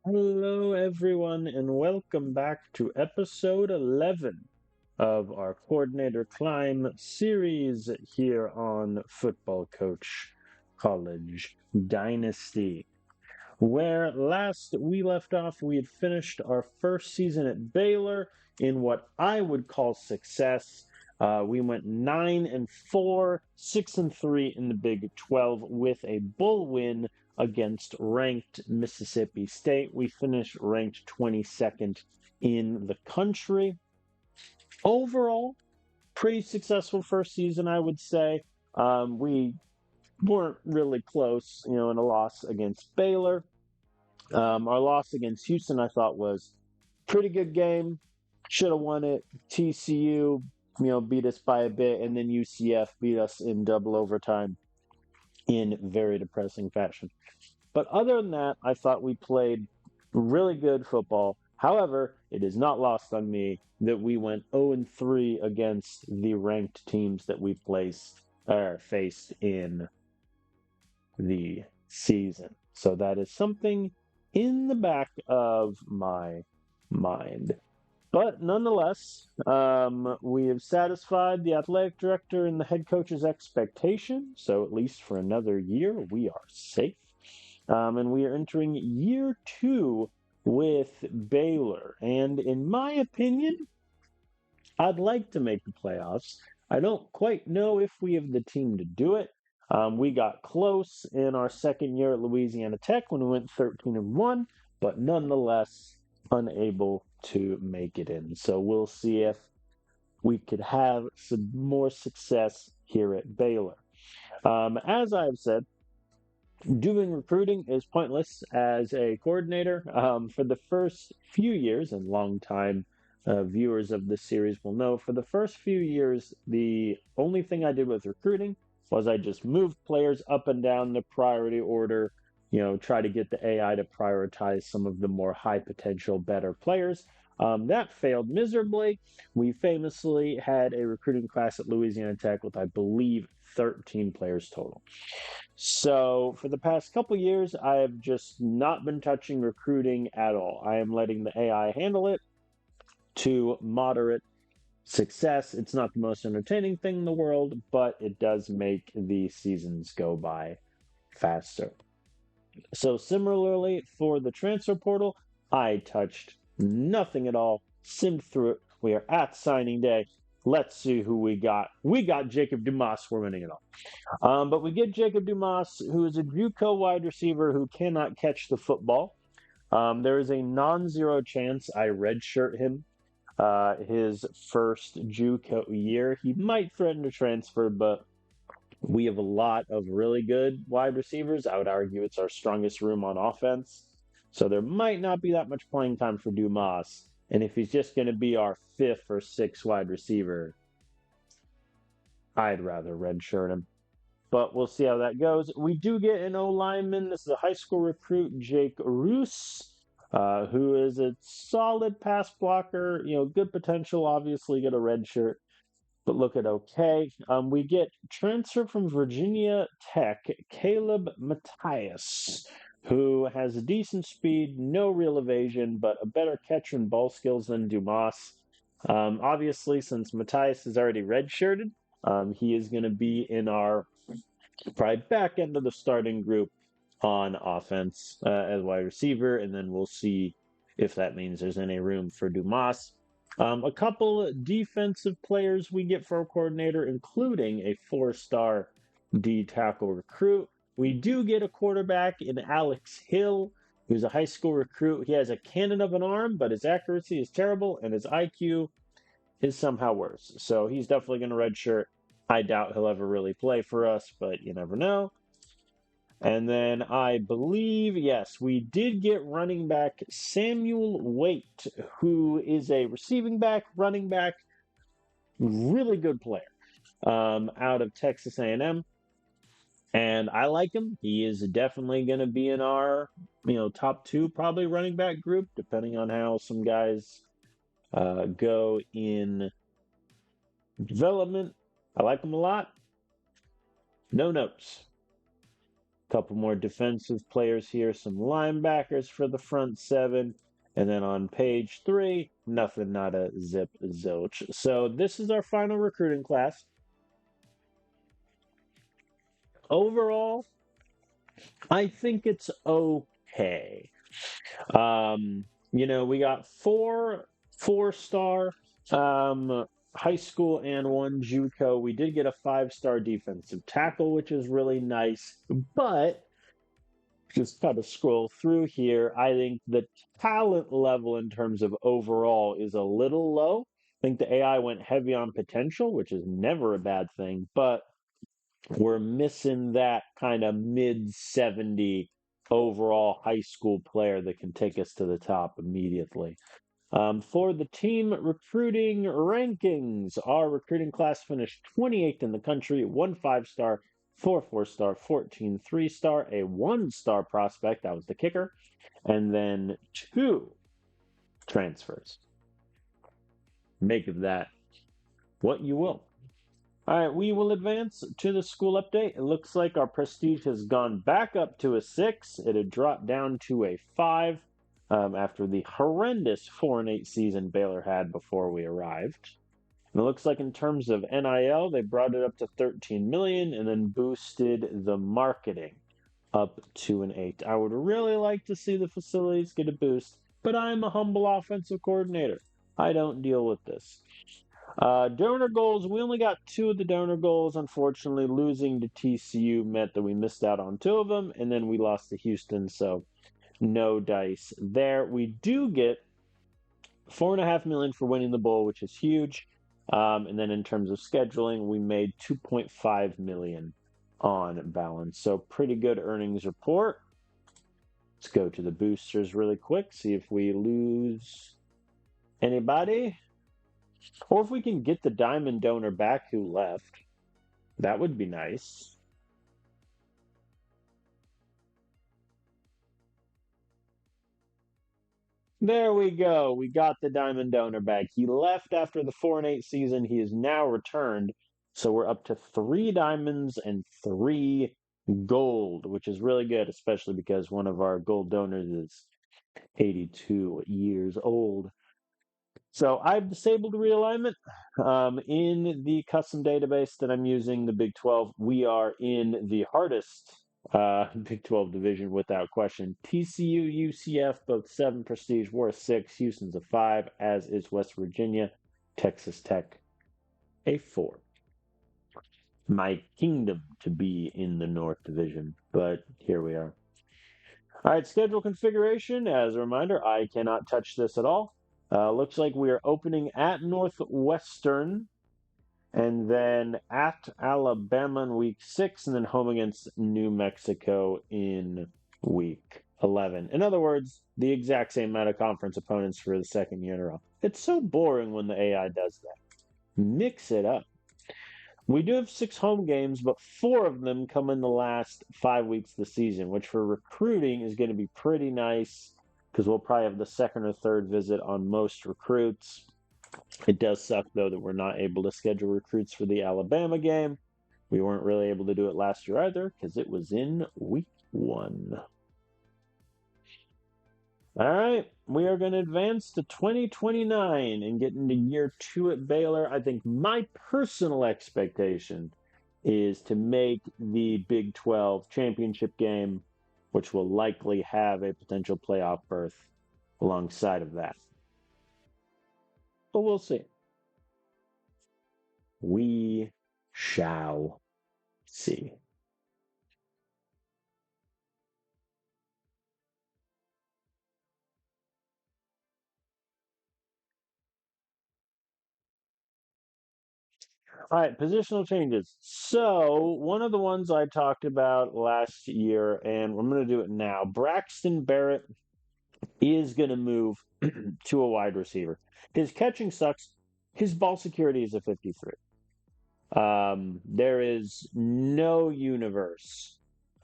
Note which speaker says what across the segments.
Speaker 1: Hello, everyone, and welcome back to episode 11 of our Coordinator Climb series here on Football Coach College Dynasty. Where last we left off, we had finished our first season at Baylor in what I would call success. We went 9-4, 6-3 in the Big 12 with a bull win against ranked Mississippi State. We finished ranked 22nd in the country. Overall, pretty successful first season, I would say. We weren't really close, in a loss against Baylor. Our loss against Houston, I thought, was pretty good game. Should have won it. TCU, beat us by a bit, and then UCF beat us in double overtime in very depressing fashion. But other than that, I thought we played really good football. However, it is not lost on me that we went 0-3 against the ranked teams that we faced in the season. So that is something in the back of my mind. But nonetheless, we have satisfied the athletic director and the head coach's expectation. So at least for another year, we are safe. And we are entering year 2 with Baylor. And in my opinion, I'd like to make the playoffs. I don't quite know if we have the team to do it. We got close in our second year at Louisiana Tech when we went 13-1, but nonetheless unable to make it in. So we'll see if we could have some more success here at Baylor. As I've said, doing recruiting is pointless as a coordinator. For the first few years, and long time viewers of this series will know, for the first few years, the only thing I did with recruiting was I just moved players up and down the priority order, try to get the AI to prioritize some of the more high potential, better players. That failed miserably. We famously had a recruiting class at Louisiana Tech with, I believe, 13 players total. So for the past couple years, I have just not been touching recruiting at all. I am letting the AI handle it to moderate success. It's not the most entertaining thing in the world, but it does make the seasons go by faster. So similarly for the transfer portal, I touched nothing at all, simmed through it. We are at signing day. Let's see who we got. We got Jacob Dumas. We're winning it all. But we get Jacob Dumas, who is a JUCO wide receiver who cannot catch the football. There is a non-zero chance I redshirt him his first JUCO year. He might threaten to transfer, but we have a lot of really good wide receivers. I would argue it's our strongest room on offense. So there might not be that much playing time for Dumas. And if he's just going to be our fifth or sixth wide receiver, I'd rather redshirt him. But we'll see how that goes. We do get an O lineman. This is a high school recruit, Jake Roos, who is a solid pass blocker. Good potential. Obviously, get a red shirt, but look at okay. We get transfer from Virginia Tech, Caleb Matthias, who has decent speed, no real evasion, but a better catcher and ball skills than Dumas. Obviously, since Matthias is already redshirted, he is going to be in our probably back end of the starting group on offense as wide receiver, and then we'll see if that means there's any room for Dumas. A couple defensive players we get for a coordinator, including a 4-star D tackle recruit. We do get a quarterback in Alex Hill, who's a high school recruit. He has a cannon of an arm, but his accuracy is terrible, and his IQ is somehow worse. So he's definitely going to redshirt. I doubt he'll ever really play for us, but you never know. And then I believe, yes, we did get running back Samuel Waite, who is a receiving back, running back, really good player out of Texas A&M. And I like him. He is definitely going to be in our, top 2 probably running back group, depending on how some guys go in development. I like him a lot. No notes. A couple more defensive players here, some linebackers for the front seven. And then on page 3, nothing, not a zip, zilch. So this is our final recruiting class. Overall, I think it's okay. We got four-star high school and one JUCO. We did get a 5-star defensive tackle, which is really nice. But just kind of scroll through here, I think the talent level in terms of overall is a little low. I think the AI went heavy on potential, which is never a bad thing, but we're missing that kind of mid 70 overall high school player that can take us to the top immediately. For the team recruiting rankings, our recruiting class finished 28th in the country, 1 5-star, 4 4-star, 14 3-star, a 1-star prospect, that was the kicker, and then 2 transfers. Make of that what you will. All right, we will advance to the school update. It looks like our prestige has gone back up to a 6. It had dropped down to a 5 after the horrendous 4-8 season Baylor had before we arrived. And it looks like in terms of NIL, they brought it up to 13 million and then boosted the marketing up to an 8. I would really like to see the facilities get a boost, but I'm a humble offensive coordinator. I don't deal with this. Donor goals, we only got 2 of the donor goals. Unfortunately, losing to TCU meant that we missed out on 2 of them, and then we lost to Houston, so no dice there. We do get $4.5 million for winning the bowl, which is huge. And then in terms of scheduling, we made $2.5 million on balance. So pretty good earnings report. Let's go to the boosters really quick, see if we lose anybody. Or if we can get the diamond donor back who left. That would be nice. There we go. We got the diamond donor back. He left after the 4-8 season. He is now returned. So we're up to 3 diamonds and 3 gold, which is really good, especially because one of our gold donors is 82 years old. So I've disabled realignment. In the custom database that I'm using, the Big 12, we are in the hardest Big 12 division without question. TCU, UCF, both 7 prestige. We're a 6. Houston's a 5, as is West Virginia. Texas Tech, a 4. My kingdom to be in the North Division, but here we are. All right, schedule configuration. As a reminder, I cannot touch this at all. Looks like we are opening at Northwestern and then at Alabama in week 6 and then home against New Mexico in week 11. In other words, the exact same amount of conference opponents for the second year in a row. It's so boring when the AI does that. Mix it up. We do have 6 home games, but 4 of them come in the last 5 weeks of the season, which for recruiting is going to be pretty nice because we'll probably have the second or third visit on most recruits. It does suck, though, that we're not able to schedule recruits for the Alabama game. We weren't really able to do it last year either because it was in week 1. All right, we are going to advance to 2029 and get into year 2 at Baylor. I think my personal expectation is to make the Big 12 championship game, which will likely have a potential playoff berth alongside of that. But we'll see. We shall see. All right, positional changes. So, one of the ones I talked about last year, and I'm going to do it now. Braxton Barrett is going to move to a wide receiver. His catching sucks. His ball security is a 53. There is no universe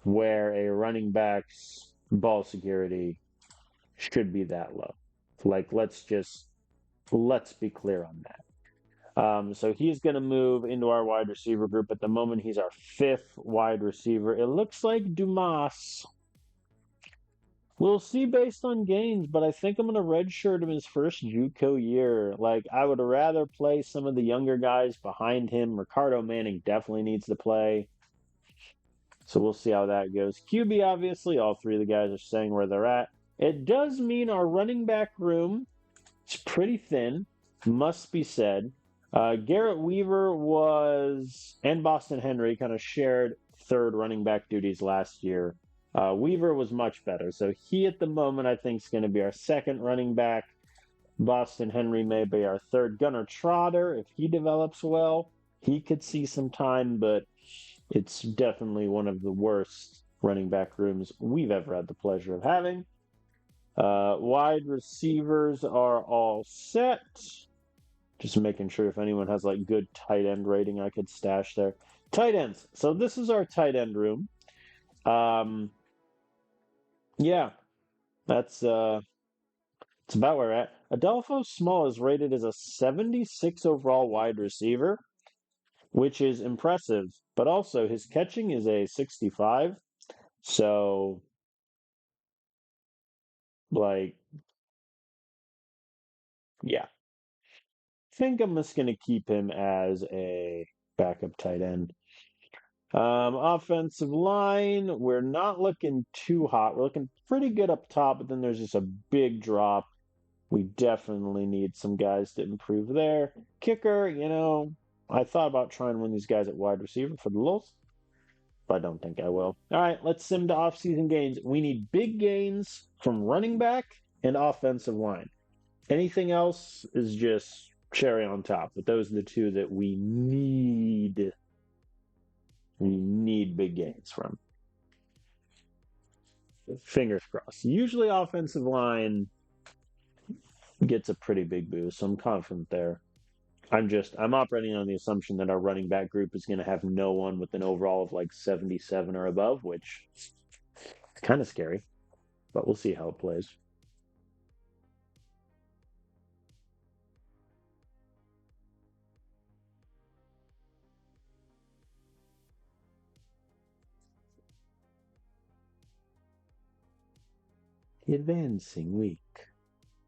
Speaker 1: where a running back's ball security should be that low. Like, let's be clear on that. So he's going to move into our wide receiver group. At the moment, he's our fifth wide receiver. It looks like Dumas. We'll see based on games, but I think I'm going to redshirt him his first JUCO year. Like, I would rather play some of the younger guys behind him. Ricardo Manning definitely needs to play. So we'll see how that goes. QB, obviously, all three of the guys are staying where they're at. It does mean our running back room is pretty thin, must be said. Garrett Weaver and Boston Henry kind of shared third running back duties last year. Weaver was much better. So he, at the moment, I think is going to be our second running back. Boston Henry may be our third. Gunnar Trotter, if he develops well, he could see some time, but it's definitely one of the worst running back rooms we've ever had the pleasure of having. Wide receivers are all set. Just making sure if anyone has like good tight end rating I could stash there. Tight ends. So this is our tight end room. Yeah, that's it's about where we're at. Adolfo Small is rated as a 76 overall wide receiver, which is impressive, but also his catching is a 65. So, like, yeah. I think I'm just going to keep him as a backup tight end. Offensive line, we're not looking too hot. We're looking pretty good up top, but then there's just a big drop. We definitely need some guys to improve there. Kicker, I thought about trying one of these guys at wide receiver for the Lulz, but I don't think I will. All right, let's sim to offseason gains. We need big gains from running back and offensive line. Anything else is just cherry on top, but those are the two that we need. We need big gains from. Fingers crossed. Usually offensive line gets a pretty big boost, so I'm confident there. I'm operating on the assumption that our running back group is going to have no one with an overall of like 77 or above, which is kind of scary, but we'll see how it plays. The advancing week.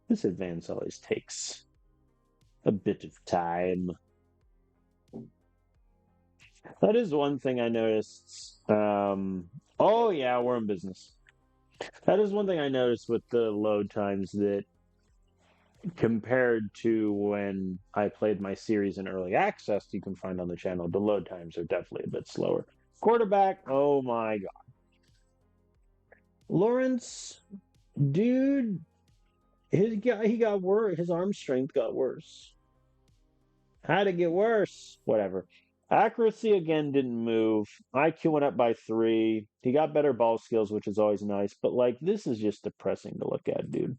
Speaker 1: This advance always takes a bit of time. That is one thing I noticed. Oh yeah, we're in business. That is one thing I noticed with the load times that compared to when I played my series in early access, you can find on the channel, the load times are definitely a bit slower. Quarterback, oh my god. Lawrence, dude, he got worse. His arm strength got worse. How'd it get worse? Whatever. Accuracy again didn't move. IQ went up by 3. He got better ball skills, which is always nice. But like, this is just depressing to look at, dude.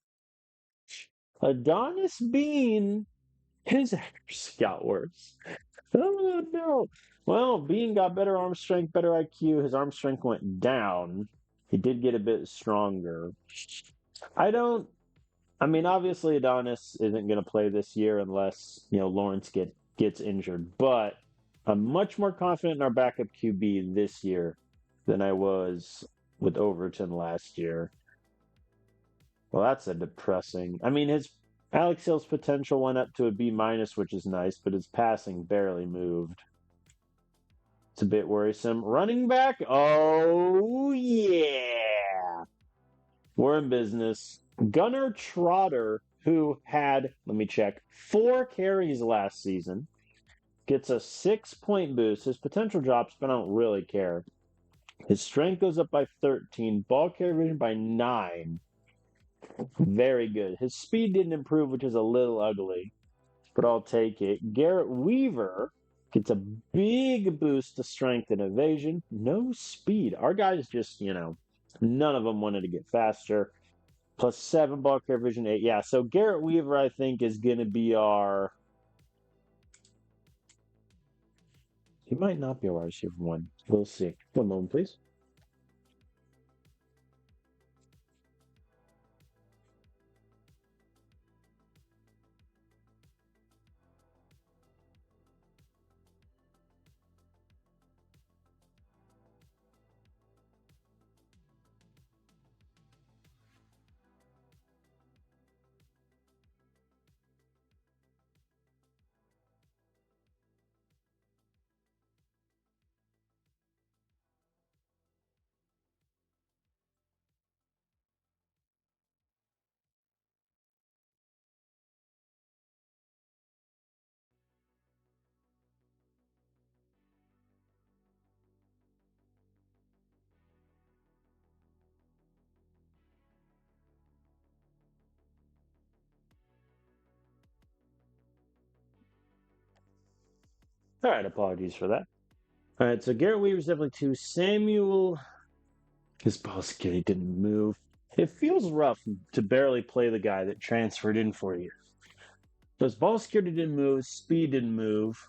Speaker 1: Adonis Bean, his accuracy got worse. Oh no. Well, Bean got better arm strength, better IQ. His arm strength went down. He did get a bit stronger. I don't. I mean, obviously Adonis isn't going to play this year unless Lawrence gets injured. But I'm much more confident in our backup QB this year than I was with Overton last year. Well, that's a depressing. I mean, his Alex Hill's potential went up to a B minus, which is nice, but his passing barely moved. It's a bit worrisome. Running back? Oh, yeah. We're in business. Gunnar Trotter, who had, let me check, 4 carries last season, gets a 6-point boost. His potential drops, but I don't really care. His strength goes up by 13, ball carry vision by 9. Very good. His speed didn't improve, which is a little ugly, but I'll take it. Garrett Weaver gets a big boost to strength and evasion. No speed. Our guys just, none of them wanted to get faster. Plus 7 ball carry vision 8. Yeah, so Garrett Weaver, I think, is going to be our. He might not be our receiver 1. We'll see. One moment, please. All right, apologies for that. All right, so Garrett Weaver's definitely two. Samuel, his ball security didn't move. It feels rough to barely play the guy that transferred in for you. So his ball security didn't move, speed didn't move.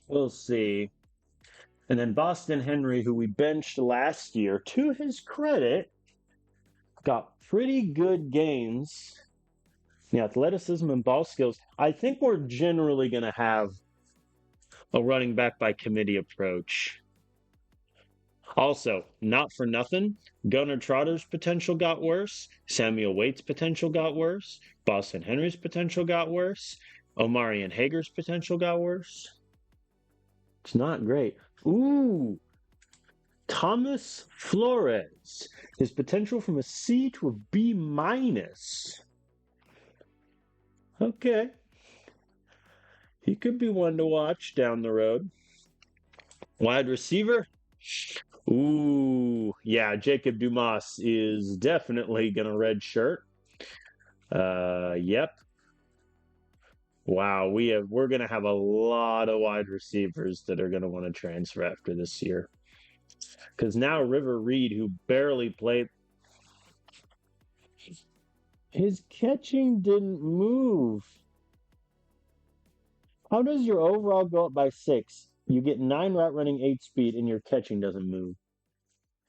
Speaker 1: We'll see. And then Boston Henry, who we benched last year, to his credit, got pretty good games. The athleticism and ball skills. I think we're generally going to have a running back by committee approach. Also, not for nothing, Gunnar Trotter's potential got worse. Samuel Waite's potential got worse. Boston Henry's potential got worse. Omarion Hager's potential got worse. It's not great. Ooh, Thomas Flores. His potential from a C to a B minus. Okay. He could be one to watch down the road. Wide receiver? Ooh, yeah, Jacob Dumas is definitely going to red shirt. Yep. Wow, we're going to have a lot of wide receivers that are going to want to transfer after this year. Because now River Reed, who barely played, his catching didn't move. How does your overall go up by 6? You get 9 route running, 8 speed, and your catching doesn't move.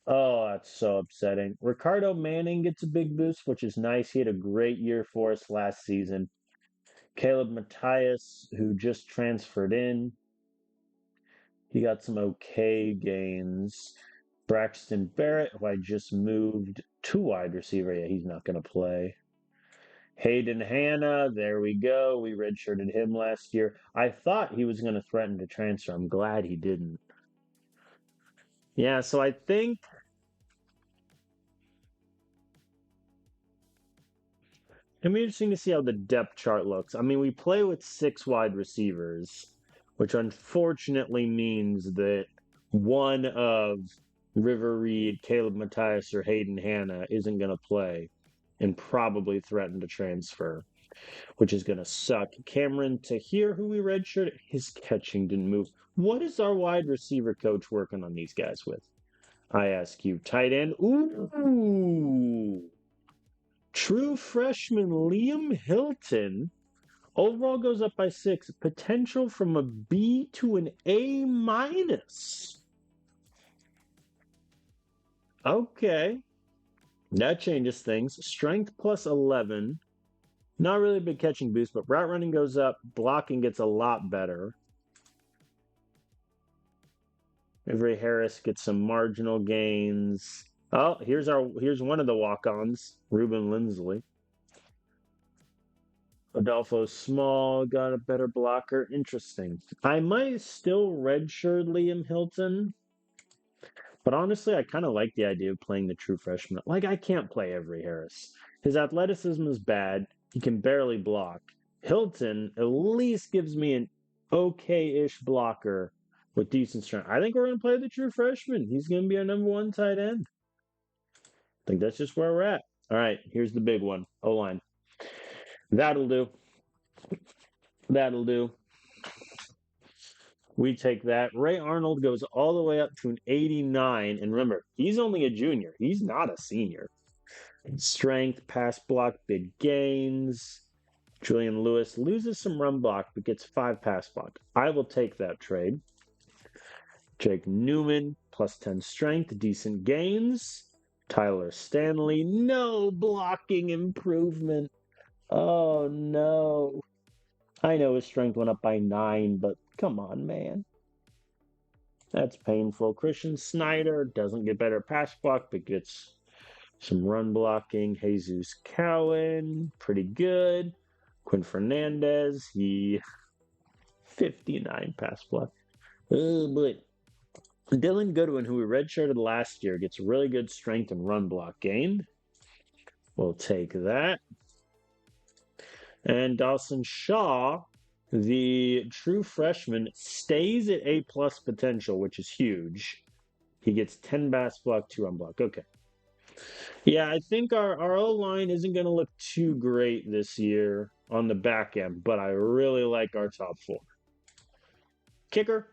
Speaker 1: Oh, that's so upsetting. Ricardo Manning gets a big boost, which is nice. He had a great year for us last season. Caleb Matthias, who just transferred in, he got some okay gains. Braxton Barrett, who I just moved to wide receiver. Yeah, he's not going to play. Hayden Hanna, there we go. We redshirted him last year. I thought he was going to threaten to transfer. I'm glad he didn't. Yeah, so I think it'll be interesting to see how the depth chart looks. I mean, we play with 6 wide receivers, which unfortunately means that one of River Reed, Caleb Matthias, or Hayden Hanna isn't going to play and probably threaten to transfer, which is going to suck. Cameron Tahir, who we redshirted, his catching didn't move. What is our wide receiver coach working on these guys with? I ask you. Tight end? Ooh. True freshman Liam Hilton. Overall goes up by 6. Potential from a B to an A minus. Okay. That changes things. Strength plus 11. Not really a big catching boost, but route running goes up. Blocking gets a lot better. Avery Harris gets some marginal gains. Oh, here's one of the walk-ons, Ruben Lindsley. Adolfo Small got a better blocker. Interesting. I might still redshirt Liam Hilton, but honestly, I kind of like the idea of playing the true freshman. Like, I can't play Avery Harris. His athleticism is bad. He can barely block. Hilton at least gives me an okay-ish blocker with decent strength. I think we're going to play the true freshman. He's going to be our number 1 tight end. I think that's just where we're at. All right, here's the big one. O-line. That'll do. That'll do. We take that. Ray Arnold goes all the way up to an 89. And remember, he's only a junior. He's not a senior. Strength, pass block, big gains. Julian Lewis loses some run block, but gets 5 pass block. I will take that trade. Jake Newman, plus 10 strength, decent gains. Tyler Stanley, no blocking improvement. Oh, no. I know his strength went up by 9, but come on, man. That's painful. Christian Snyder doesn't get better pass block, but gets some run blocking. Jesus Cowan, pretty good. Quinn Fernandez, he 59 pass block. Oh, but Dylan Goodwin, who we redshirted last year, gets really good strength and run block gain. We'll take that. And Dawson Shaw, the true freshman, stays at A+ potential, which is huge. He gets 10 pass block, 2 run block. Okay. Yeah, I think our O-line isn't going to look too great this year. on the back end, but I really like our top four. Kicker,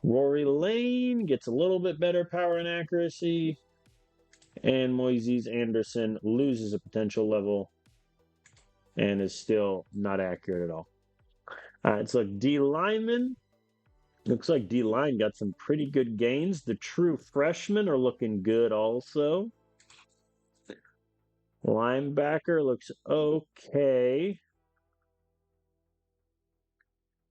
Speaker 1: Rory Lane gets a little bit better power and accuracy, and Moises Anderson loses a potential level and is still not accurate at all. So D lineman. Looks like D line got some pretty good gains. The true freshmen are looking good also. Linebacker looks okay.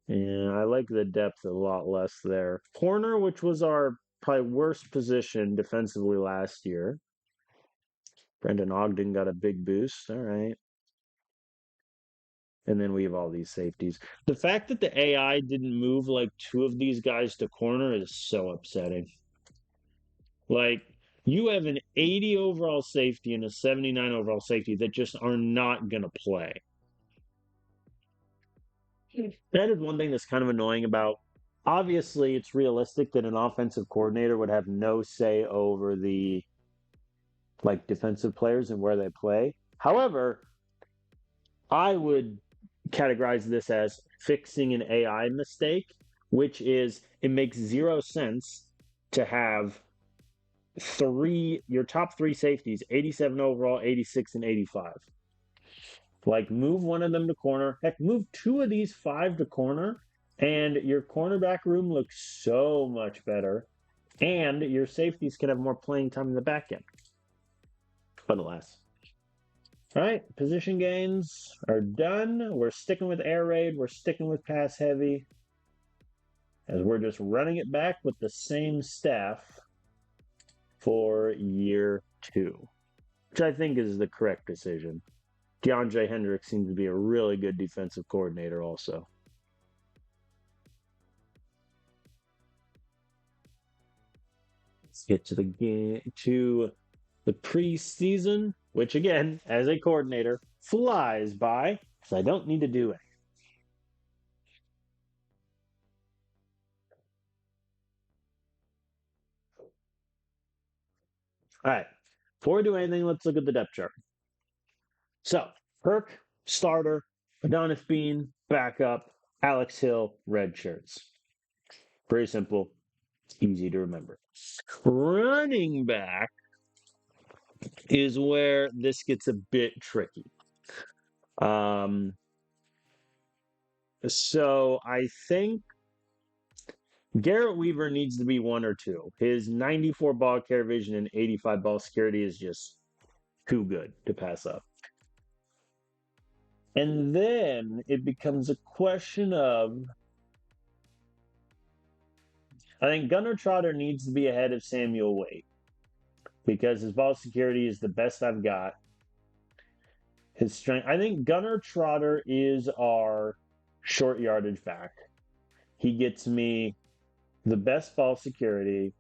Speaker 1: And I like the depth a lot less there. Corner, which was our probably worst position defensively last year. Brendan Ogden got a big boost. All right. And then we have all these safeties. The fact that the AI didn't move like two of these guys to corner is so upsetting. Like, you have an 80 overall safety and a 79 overall safety that just are not going to play. That is one thing that's kind of annoying about. Obviously, it's realistic that an offensive coordinator would have no say over the defensive players and where they play. However, I would categorize this as fixing an AI mistake, which is it makes zero sense to have your top three safeties, 87 overall, 86, and 85. Like, move one of them to corner. Heck, move two of these five to corner, and your cornerback room looks so much better. And your safeties can have more playing time in the back end. But alas. All right, position gains are done. We're sticking with air raid. We're sticking with pass heavy. As we're just running it back with the same staff for year 2, which I think is the correct decision. DeAndre Hendricks seems to be a really good defensive coordinator also. Let's get to the preseason, which again, as a coordinator, flies by because I don't need to do it. All right. Before we do anything, let's look at the depth chart. So, Kirk, starter, Adonis Bean, backup, Alex Hill, red shirts. Very simple, easy to remember. Running back is where this gets a bit tricky. So I think Garrett Weaver needs to be 1 or 2. His 94 ball carry vision and 85 ball security is just too good to pass up. And then it becomes a question of, I think Gunnar Trotter needs to be ahead of Samuel Waite because his ball security is the best I've got. His strength, I think Gunnar Trotter is our short yardage back. He gets me the best ball security.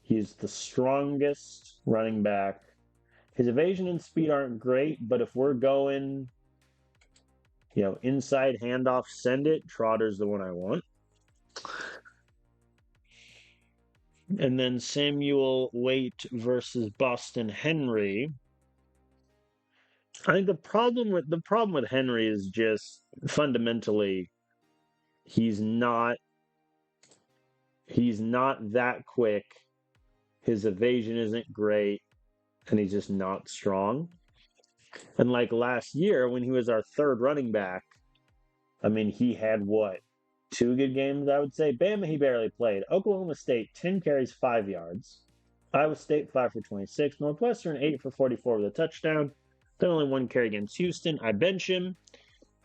Speaker 1: He's the strongest running back. His evasion and speed aren't great, but if we're going, inside handoff, send it, Trotter's the one I want. And then Samuel Waite versus Boston Henry. I think the problem with Henry is just fundamentally he's not that quick. His evasion isn't great, and he's just not strong. And like last year when he was our third running back, I mean, he had what? 2 good games, I would say. Bama, he barely played. Oklahoma State, 10 carries, 5 yards. Iowa State, 5 for 26. Northwestern, 8 for 44 with a touchdown. Then only 1 carry against Houston. I bench him.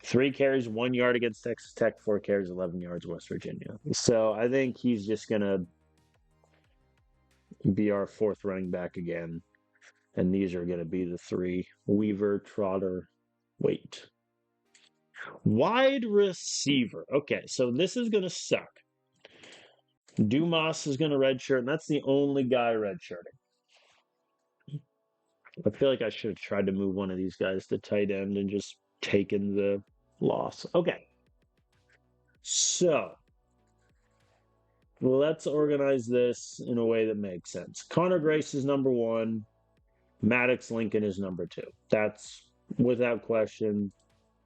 Speaker 1: 3 carries, 1 yard against Texas Tech. 4 carries, 11 yards, West Virginia. So I think he's just going to be our 4th running back again. And these are going to be the 3. Weaver, Trotter, Waite. Wide receiver. Okay, so this is going to suck. Dumas is going to redshirt, and that's the only guy redshirting. I feel like I should have tried to move one of these guys to tight end and just taken the loss. Okay. So, let's organize this in a way that makes sense. Connor Grace is number 1. Maddox Lincoln is number 2. That's Without question,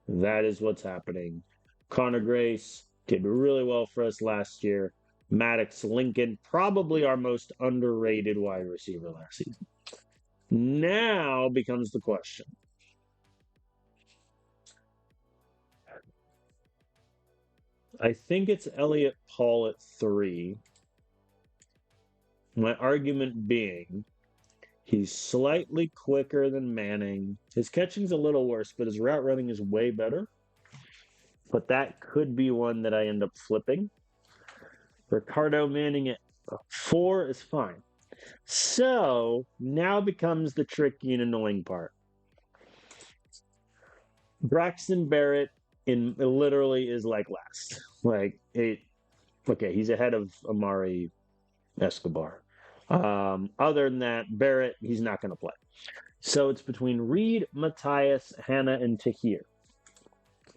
Speaker 1: that is what's happening. Connor Grace did really well for us last year. Maddox Lincoln, probably our most underrated wide receiver last season. Now becomes the question. I think it's Elliot Paul at 3. My argument being he's slightly quicker than Manning. His catching's a little worse, but his route running is way better. But that could be one that I end up flipping. Ricardo Manning at 4 is fine. So now becomes the tricky and annoying part. Braxton Barrett in literally is like last. Like it okay, he's ahead of Amari Escobar. Other than that, Barrett, he's not going to play. So it's between Reed, Matthias, Hannah, and Tahir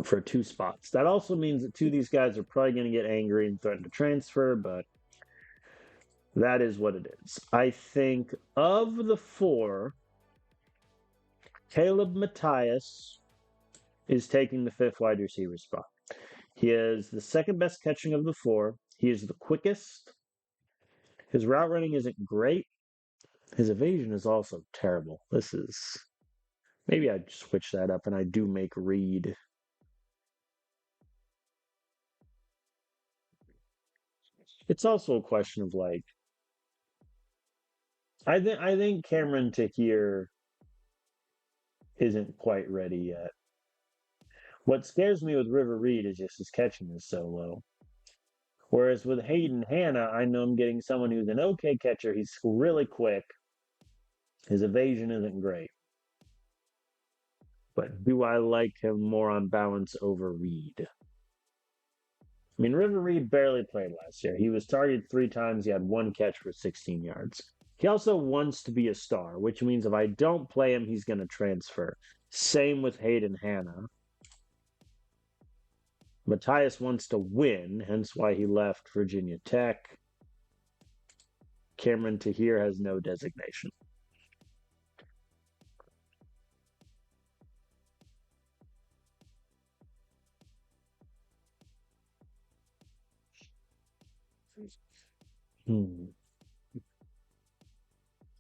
Speaker 1: for 2 spots. That also means that 2 of these guys are probably going to get angry and threaten to transfer, but that is what it is. I think of the 4, Caleb Matthias is taking the 5th wide receiver spot. He is the second best catching of the 4. He is the quickest. His route running isn't great. His evasion is also terrible. This is maybe I switch that up and I do make Reed. It's also a question of like I think Cameron Tahir isn't quite ready yet. What scares me with River Reed is just his catching is so low. Whereas with Hayden Hanna, I know I'm getting someone who's an okay catcher. He's really quick. His evasion isn't great. But do I like him more on balance over Reed? I mean, River Reed barely played last year. He was targeted 3 times. He had 1 catch for 16 yards. He also wants to be a star, which means if I don't play him, he's going to transfer. Same with Hayden Hanna. Matthias wants to win, hence why he left Virginia Tech. Cameron Tahir has no designation.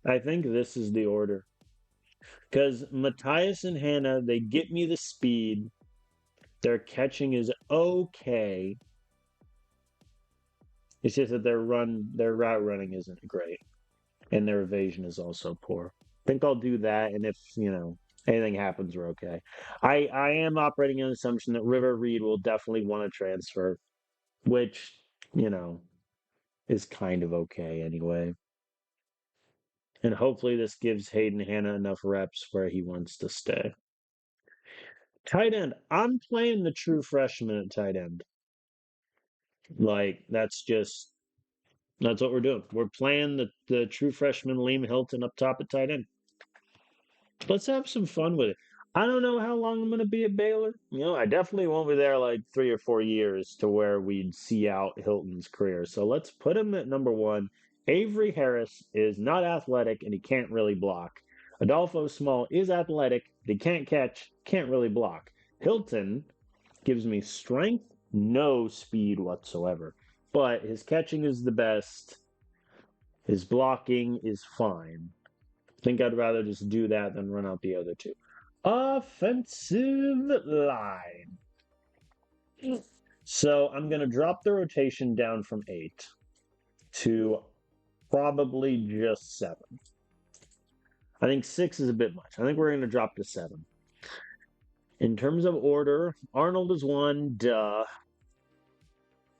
Speaker 1: I think this is the order. Because Matthias and Hannah, they get me the speed. Their catching is okay. It's just that their route running isn't great. And their evasion is also poor. I think I'll do that, and if, anything happens, we're okay. I am operating on the assumption that River Reed will definitely want to transfer, which, is kind of okay anyway. And hopefully this gives Hayden Hanna enough reps where he wants to stay. Tight end. I'm playing the true freshman at tight end. Like, that's what we're doing. We're playing the true freshman Liam Hilton up top at tight end. Let's have some fun with it. I don't know how long I'm going to be at Baylor. I definitely won't be there like 3 or 4 years to where we'd see out Hilton's career. So let's put him at number 1. Avery Harris is not athletic and he can't really block. Adolfo Small is athletic, but he can't catch, can't really block. Hilton gives me strength, no speed whatsoever. But his catching is the best. His blocking is fine. I think I'd rather just do that than run out the other 2. Offensive line. So I'm going to drop the rotation down from 8 to probably just 7. I think 6 is a bit much. I think we're going to drop to 7. In terms of order, Arnold is 1, duh.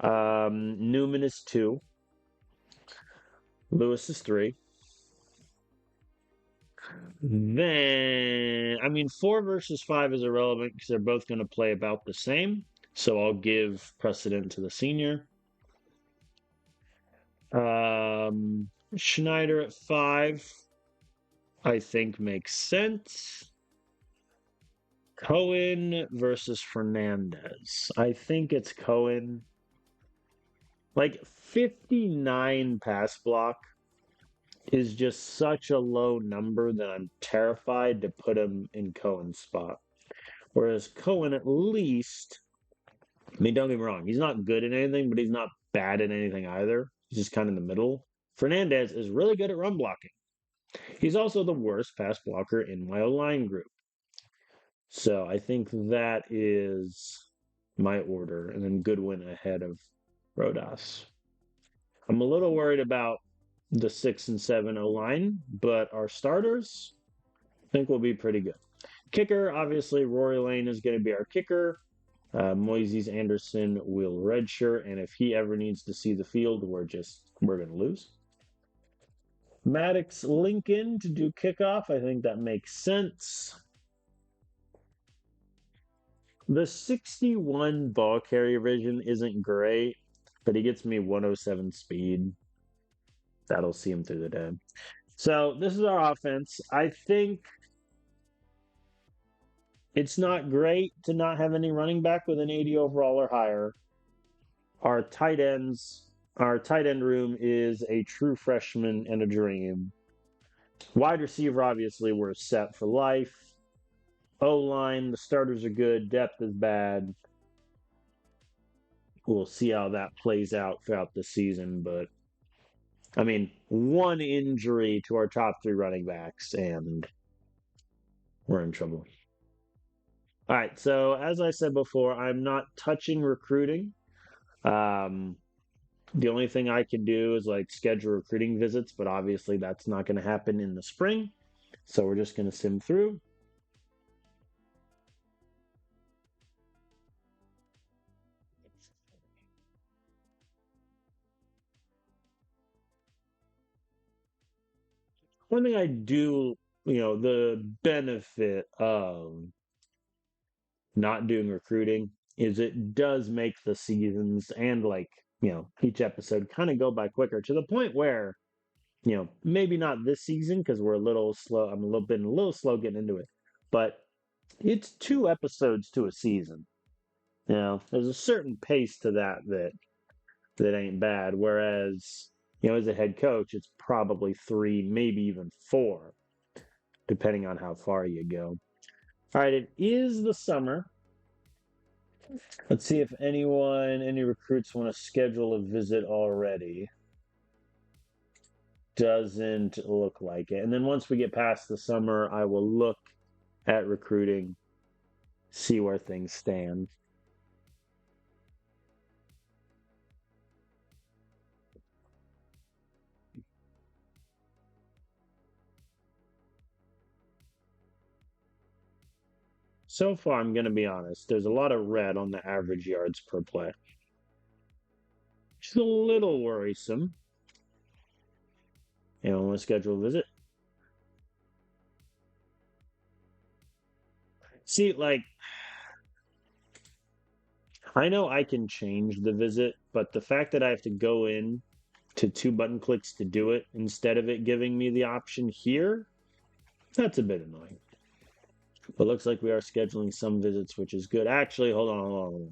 Speaker 1: Newman is 2. Lewis is 3. Then, 4 versus 5 is irrelevant because they're both going to play about the same. So I'll give precedent to the senior. Schneider at 5, I think makes sense. Cohen versus Fernandez. I think it's Cohen. Like 59 pass block is just such a low number that I'm terrified to put him in Cohen's spot. Whereas Cohen, at least, I mean, don't get me wrong, he's not good at anything, but he's not bad at anything either. He's just kind of in the middle. Fernandez is really good at run blocking. He's also the worst pass blocker in my line group. So I think that is my order, and then Goodwin ahead of Rodas. I'm a little worried about the 6 and 7 O line, but our starters I think will be pretty good. Kicker, obviously, Rory Lane is going to be our kicker. Moises Anderson will redshirt, and if he ever needs to see the field, we're going to lose. Maddox Lincoln to do kickoff. I think that makes sense. The 61 ball carrier vision isn't great, but he gets me 107 speed. That'll see him through the day. So this is our offense. I think it's not great to not have any running back with an 80 overall or higher. Our tight end room is a true freshman and a dream. Wide receiver, obviously, we're set for life. O line, the starters are good, depth is bad. We'll see how that plays out throughout the season, but I mean, one injury to our top three running backs, and we're in trouble. All right, so as I said before, I'm not touching recruiting. The only thing I can do is like schedule recruiting visits, but obviously that's not going to happen in the spring. So we're just going to sim through. One thing I do, the benefit of not doing recruiting is it does make the seasons and like, each episode kind of go by quicker to the point where, maybe not this season because we're a little slow. I'm a little slow getting into it, but it's 2 episodes to a season. There's a certain pace to that ain't bad. Whereas, as a head coach, it's probably 3, maybe even 4, depending on how far you go. All right, it is the summer. Let's see if any recruits want to schedule a visit already. Doesn't look like it. And then once we get past the summer, I will look at recruiting, see where things stand. So far, I'm going to be honest, there's a lot of red on the average yards per play. It's a little worrisome. Anyone want to schedule a visit? See, like, I know I can change the visit, but the fact that I have to go in to 2 button clicks to do it instead of it giving me the option here, that's a bit annoying. But looks like we are scheduling some visits, which is good. Actually, hold on.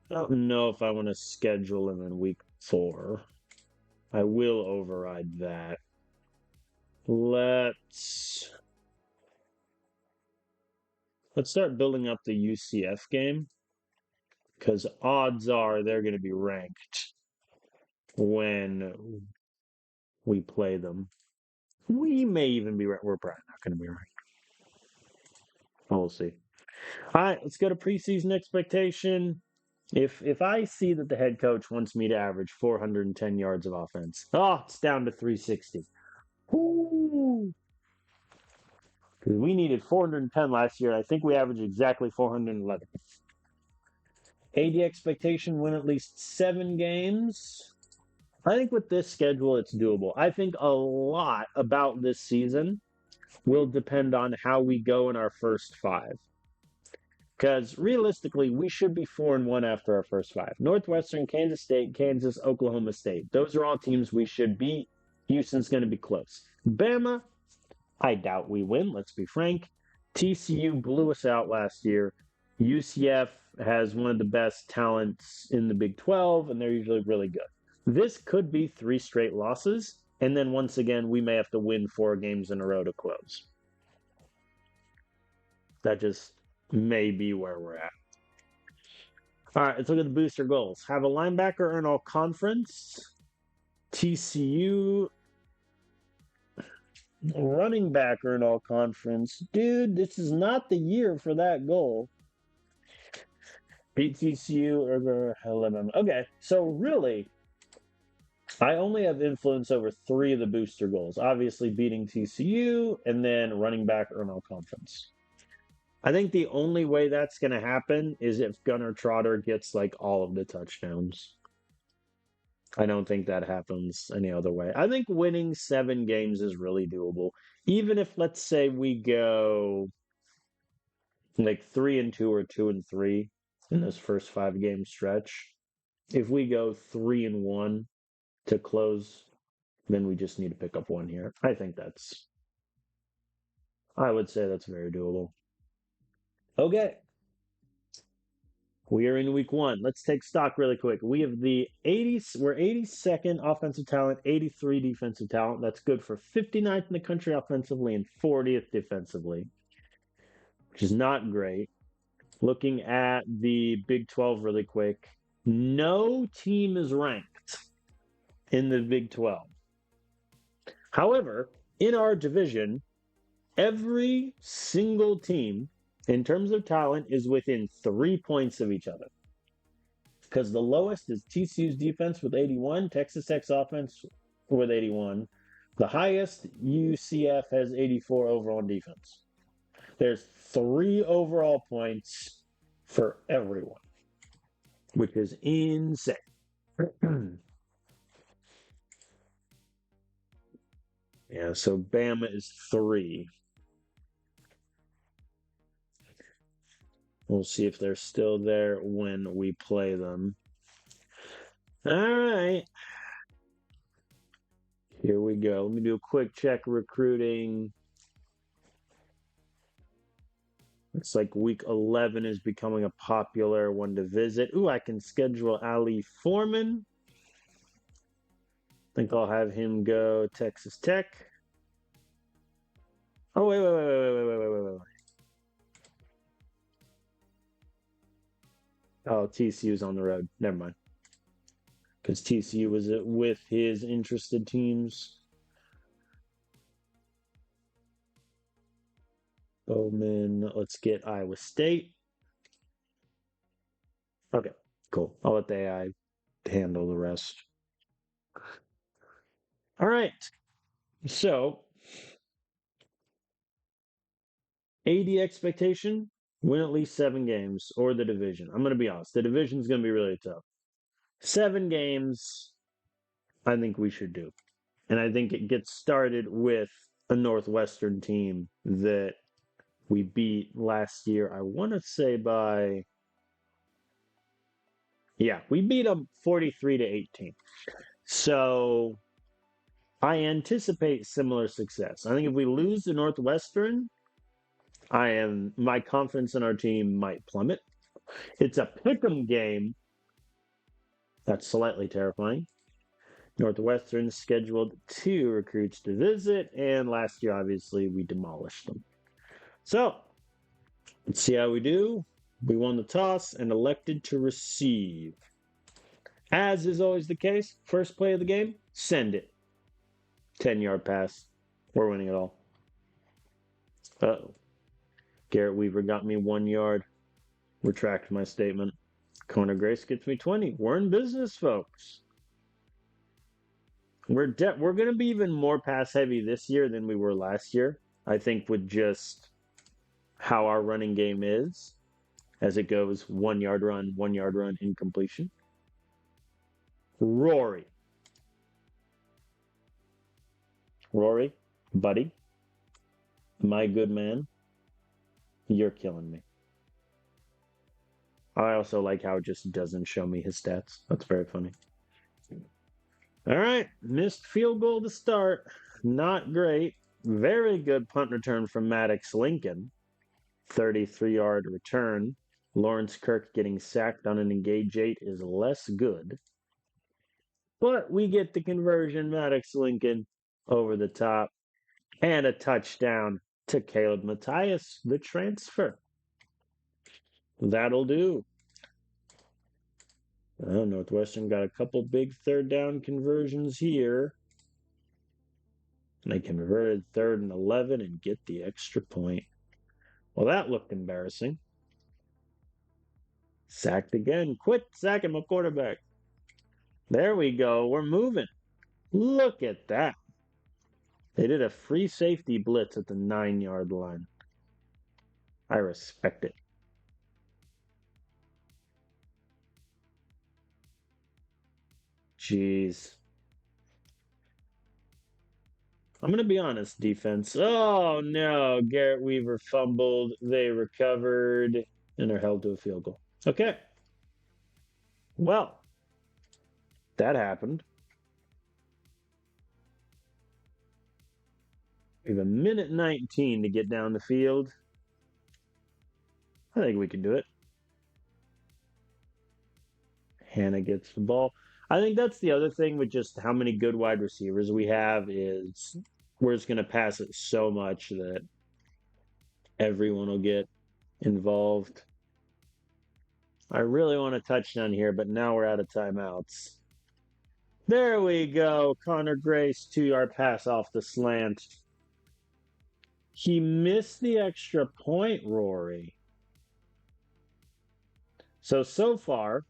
Speaker 1: I don't know if I want to schedule him in week 4. I will override that. Let's start building up the UCF game because odds are they're going to be ranked when we play them. We may even be ranked. We're probably not going to be ranked. We'll see. All right, let's go to preseason expectation. If I see that the head coach wants me to average 410 yards of offense, it's down to 360. Ooh. Because we needed 410 last year. I think we averaged exactly 411. AD expectation win at least 7 games. I think with this schedule, it's doable. I think a lot about this season will depend on how we go in our first 5. Because realistically, we should be 4-1 after our first 5. Northwestern, Kansas State, Kansas, Oklahoma State. Those are all teams we should beat. Houston's going to be close. Bama, I doubt we win, let's be frank. TCU blew us out last year. UCF, has one of the best talents in the Big 12, and they're usually really good. This could be 3 straight losses, and then once again, we may have to win 4 games in a row to close. That just may be where we're at. All right, let's look at the booster goals. Have a linebacker earn all conference. TCU running back earn all conference. Dude, this is not the year for that goal. Beat TCU or 11. Okay, so really, I only have influence over 3 of the booster goals. Obviously, beating TCU and then running back earn all conference. I think the only way that's going to happen is if Gunnar Trotter gets like all of the touchdowns. I don't think that happens any other way. I think winning 7 games is really doable. Even if, let's say, we go like 3-2 or 2-3 in this first 5-game stretch. If we go 3-1 to close, then we just need to pick up 1 here. I would say that's very doable. Okay. We are in week 1. Let's take stock really quick. We have we're 82nd offensive talent, 83 defensive talent. That's good for 59th in the country offensively and 40th defensively, which is not great. Looking at the Big 12 really quick, no team is ranked in the Big 12. However, in our division, every single team in terms of talent is within 3 points of each other. Because the lowest is TCU's defense with 81, Texas Tech's offense with 81. The highest, UCF has 84 overall defense. There's 3 overall points for everyone, which is insane. Yeah, so Bama is 3. We'll see if they're still there when we play them. All right. Here we go. Let me do a quick check recruiting. It's like week 11 is becoming a popular one to visit. Ooh, I can schedule Ali Foreman. I think I'll have him go Texas Tech. Oh, wait. Oh, TCU's on the road. Never mind. Because TCU was with his interested teams. Bowman, let's get Iowa State. Okay, cool. I'll let the AI handle the rest. All right. So, AD expectation, win at least 7 games or the division. I'm going to be honest. The division's going to be really tough. 7 games, I think we should do. And I think it gets started with a Northwestern team that we beat last year. I want to say we beat them 43-18. So I anticipate similar success. I think if we lose to Northwestern, my confidence in our team might plummet. It's a pick'em game. That's slightly terrifying. Northwestern scheduled 2 recruits to visit, and last year, obviously, we demolished them. So, let's see how we do. We won the toss and elected to receive. As is always the case, first play of the game, send it. 10-yard pass. We're winning it all. Uh-oh. Garrett Weaver got me 1 yard. Retract my statement. Conor Grace gets me 20. We're in business, folks. We're going to be even more pass heavy this year than we were last year. I think with just how our running game is, as it goes 1 yard run, 1 yard run, incompletion. Rory, buddy, my good man, you're killing me. I also like how it just doesn't show me his stats. That's very funny. All right, missed field goal to start. Not great. Very good punt return from Maddox Lincoln. 33-yard return. Lawrence Kirk getting sacked on an engage 8 is less good. But we get the conversion, Maddox Lincoln over the top, and a touchdown to Caleb Matthias, the transfer. That'll do. Northwestern got a couple big third down conversions here. They converted 3rd and 11 and get the extra point. Well, that looked embarrassing. Sacked again. Quit sacking my quarterback. There we go. We're moving. Look at that. They did a free safety blitz at the 9-yard line. I respect it. Jeez. I'm going to be honest, defense. Oh, no. Garrett Weaver fumbled. They recovered and are held to a field goal. Okay. Well, that happened. We have a minute 19 to get down the field. I think we can do it. Hannah gets the ball. I think that's the other thing with just how many good wide receivers we have is we're just going to pass it so much that everyone will get involved. I really want a touchdown here, but now we're out of timeouts. There we go. Connor Grace 2-yard pass off the slant. He missed the extra point, Rory. So far,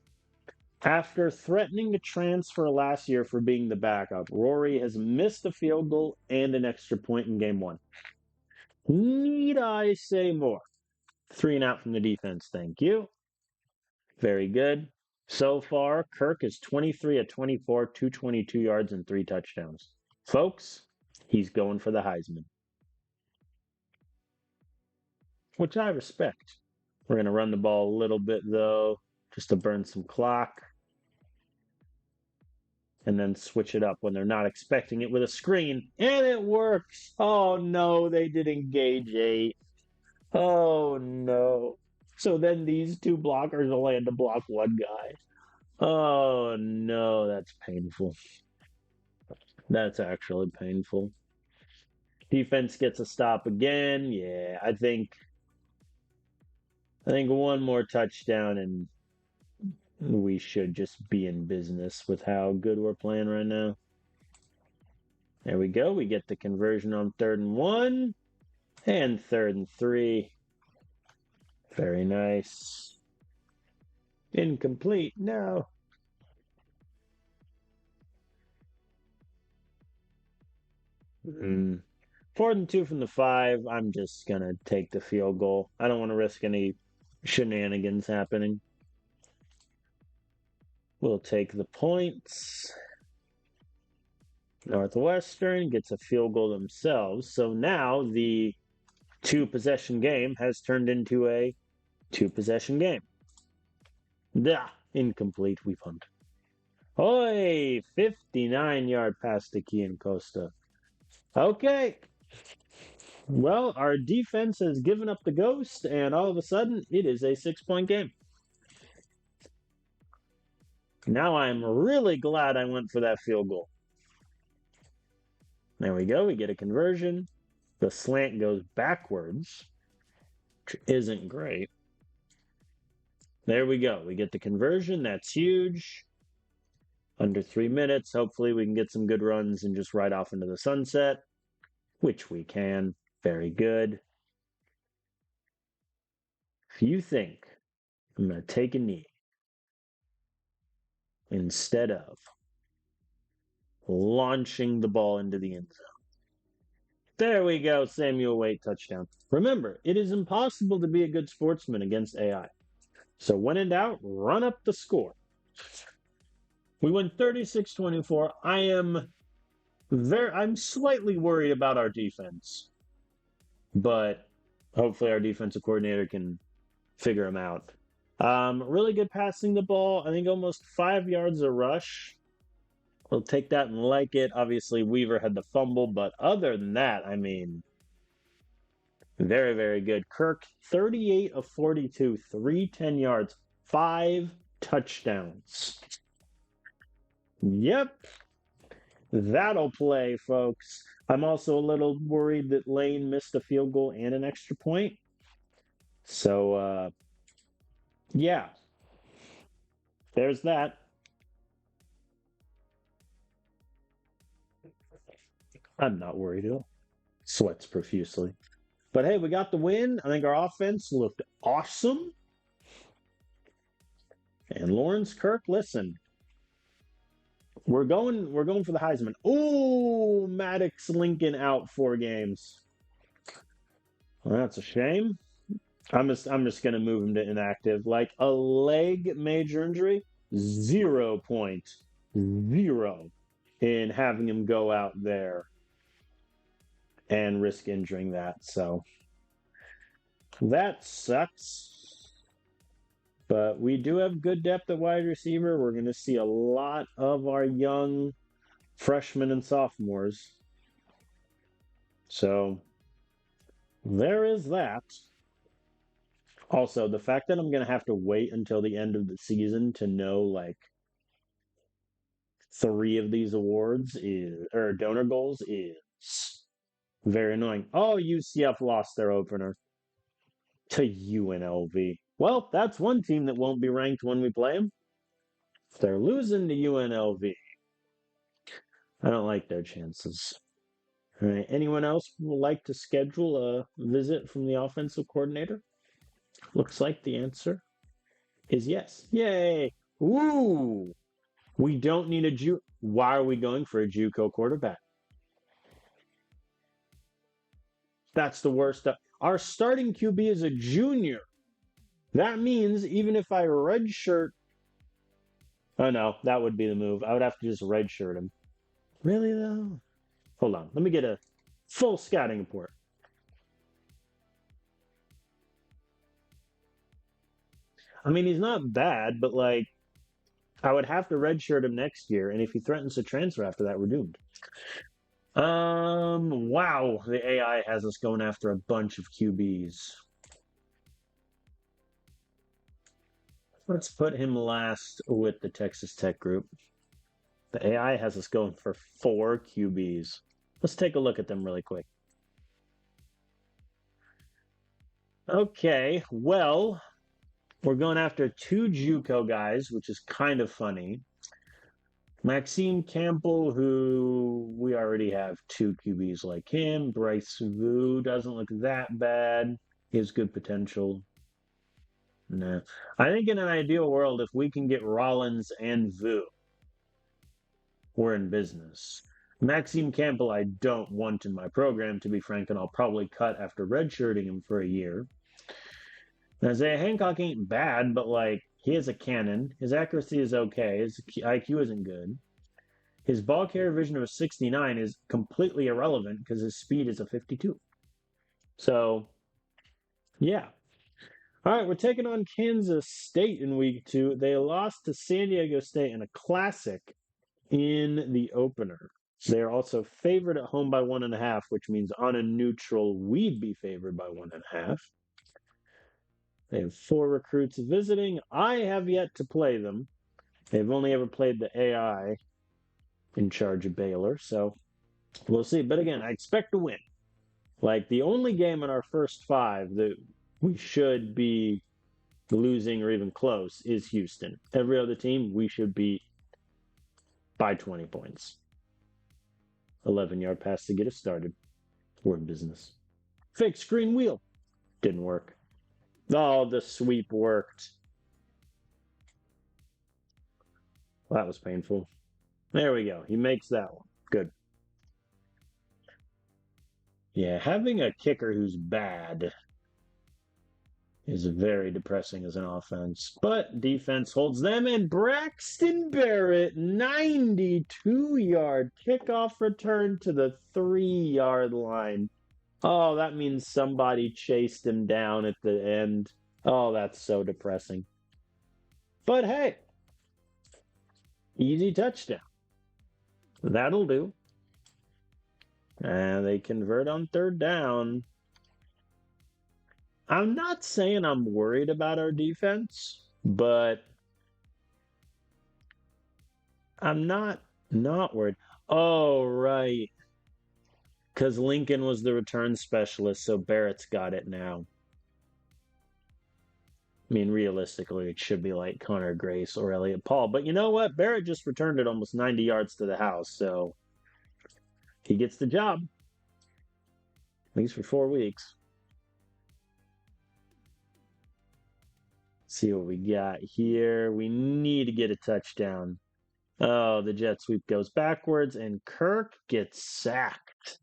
Speaker 1: after threatening to transfer last year for being the backup, Rory has missed a field goal and an extra point in game 1. Need I say more? 3 and out from the defense, thank you. Very good. So far, Kirk is 23 of 24, 222 yards and 3 touchdowns. Folks, he's going for the Heisman, which I respect. We're going to run the ball a little bit, though, just to burn some clock. And then switch it up when they're not expecting it with a screen. And it works. Oh, no, they did engage 8. Oh, no. So then these 2 blockers only had to block 1 guy. Oh, no, that's painful. That's actually painful. Defense gets a stop again. Yeah, I think one more touchdown and we should just be in business with how good we're playing right now. There we go. We get the conversion on 3rd and 1 and 3rd and 3. Very nice. Incomplete. No. Mm. 4th and 2 from the 5. I'm just going to take the field goal. I don't want to risk any shenanigans happening. We'll take the points. Northwestern gets a field goal themselves. So now the 2-possession game has turned into a 2-possession game. Incomplete. We punt. Hoy! 59-yard pass to Kian Costa. Okay. Well, our defense has given up the ghost, and all of a sudden, it is a 6-point game. Now I'm really glad I went for that field goal. There we go. We get a conversion. The slant goes backwards, which isn't great. There we go. We get the conversion. That's huge. Under 3 minutes. Hopefully we can get some good runs and just ride off into the sunset, which we can. Very good. If you think I'm going to take a knee instead of launching the ball into the end zone. There we go. Samuel Waite touchdown. Remember, it is impossible to be a good sportsman against AI. So when in doubt, run up the score. We win 36-24. I'm slightly worried about our defense, but hopefully our defensive coordinator can figure them out. Really good passing the ball. I think almost 5 yards a rush. We'll take that and like it. Obviously, Weaver had the fumble, but other than that, I mean, Very, very good. Kirk, 38 of 42, 310 yards, 5 touchdowns. Yep, that'll play, folks. I'm also a little worried that Lane missed a field goal and an extra point. So, yeah, there's that. I'm not worried at all. Sweats profusely. But hey, we got the win. I think our offense looked awesome. And Lawrence Kirk, listen, we're going for the Heisman. Oh, Maddox Lincoln out 4 games. Well, that's a shame. I'm just gonna move him to inactive. Like a leg major injury, 0.0 in having him go out there and risk injuring that. So that sucks. But we do have good depth at wide receiver. We're going to see a lot of our young freshmen and sophomores. So there is that. Also, the fact that I'm going to have to wait until the end of the season to know like 3 of these awards or donor goals is very annoying. Oh, UCF lost their opener to UNLV. Well, that's one team that won't be ranked when we play them. If they're losing to UNLV, I don't like their chances. All right. Anyone else would like to schedule a visit from the offensive coordinator? Looks like the answer is yes. Yay! Woo! We don't need a Ju. Why are we going for a JUCO quarterback? That's the worst. Our starting QB is a junior. That means even if I redshirt. Oh no, that would be the move. I would have to just redshirt him. Really though? Hold on. Let me get a full scouting report. I mean, he's not bad, but like, I would have to redshirt him next year, and if he threatens to transfer after that, we're doomed. Wow, the AI has us going after a bunch of QBs. Let's put him last with the Texas Tech group. The AI has us going for 4 QBs. Let's take a look at them really quick. Okay, well, we're going after 2 JUCO guys, which is kind of funny. Maxime Campbell, who we already have 2 QBs like him. Bryce Vu doesn't look that bad. He has good potential. No. I think in an ideal world, if we can get Rollins and Vu, we're in business. Maxime Campbell, I don't want in my program, to be frank, and I'll probably cut after redshirting him for a year. Now, Isaiah Hancock ain't bad, but like, he has a cannon. His accuracy is okay. His IQ isn't good. His ball carrier vision of a 69 is completely irrelevant because his speed is a 52. So, yeah. All right, we're taking on Kansas State in week 2. They lost to San Diego State in a classic in the opener. They are also favored at home by 1.5, which means on a neutral, we'd be favored by 1.5. They have 4 recruits visiting. I have yet to play them. They've only ever played the AI in charge of Baylor, so we'll see. But again, I expect to win. Like, the only game in our first 5 that we should be losing or even close is Houston. Every other team we should beat by 20 points. 11-yard pass to get us started. We're in business. Fake screen wheel. Didn't work. Oh, the sweep worked. Well, that was painful. There we go. He makes that one. Good. Yeah, having a kicker who's bad is very depressing as an offense. But defense holds them, and Braxton Barrett, 92-yard kickoff return to the 3-yard line. Oh, that means somebody chased him down at the end. Oh, that's so depressing. But hey, easy touchdown. That'll do. And they convert on 3rd down. I'm not saying I'm worried about our defense, but I'm not worried. Oh, right. Because Lincoln was the return specialist, so Barrett's got it now. I mean, realistically, it should be like Connor Grace or Elliot Paul. But you know what? Barrett just returned it almost 90 yards to the house, so he gets the job, at least for 4 weeks. See what we got here. We need to get a touchdown. Oh, the jet sweep goes backwards, and Kirk gets sacked.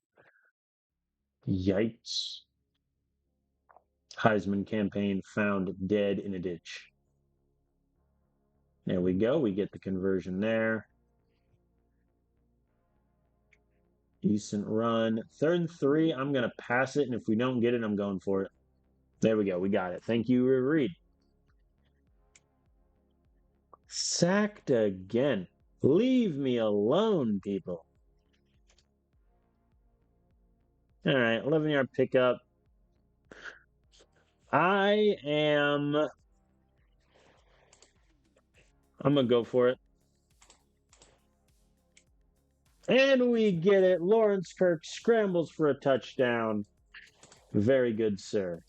Speaker 1: Yikes. Heisman campaign found dead in a ditch. There we go. We get the conversion there. Decent run. 3rd and 3. I'm going to pass it, and if we don't get it, I'm going for it. There we go. We got it. Thank you, Reed. Sacked again. Leave me alone, people. All right, 11-yard pickup. I'm going to go for it. And we get it. Lawrence Kirk scrambles for a touchdown. Very good, sir.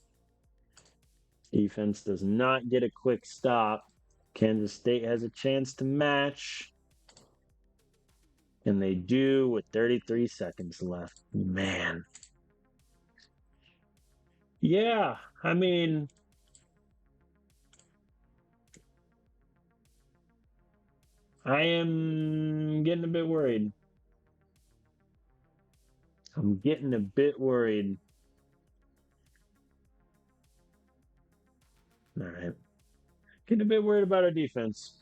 Speaker 1: Defense does not get a quick stop. Kansas State has a chance to match. And they do with 33 seconds left. Man. Yeah, I mean, I am getting a bit worried. I'm getting a bit worried. All right. Getting a bit worried about our defense,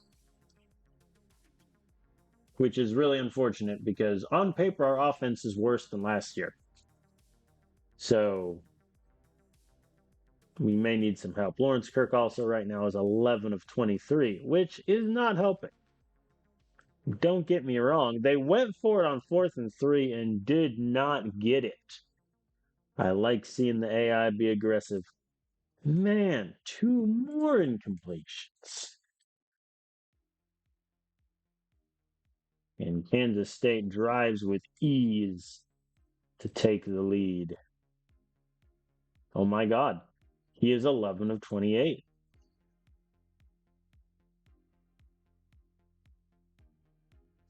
Speaker 1: which is really unfortunate because on paper, our offense is worse than last year. So we may need some help. Lawrence Kirk also right now is 11 of 23, which is not helping. Don't get me wrong. They went for it on 4th and 3 and did not get it. I like seeing the AI be aggressive. Man, 2 more incompletions. And Kansas State drives with ease to take the lead. Oh my God. He is 11 of 28.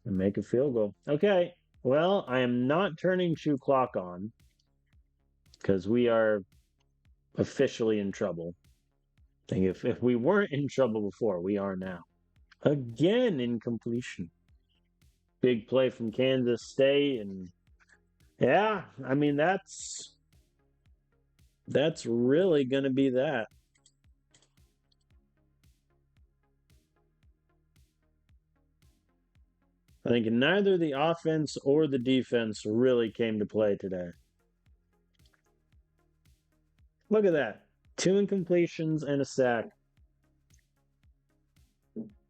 Speaker 1: And make a field goal. Okay. Well, I am not turning shoe clock on because we are officially in trouble. I think if we weren't in trouble before, we are now. Again, incompletion. Big play from Kansas State, and yeah, I mean that's really going to be that. I think neither the offense or the defense really came to play today. Look at that. 2 incompletions and a sack.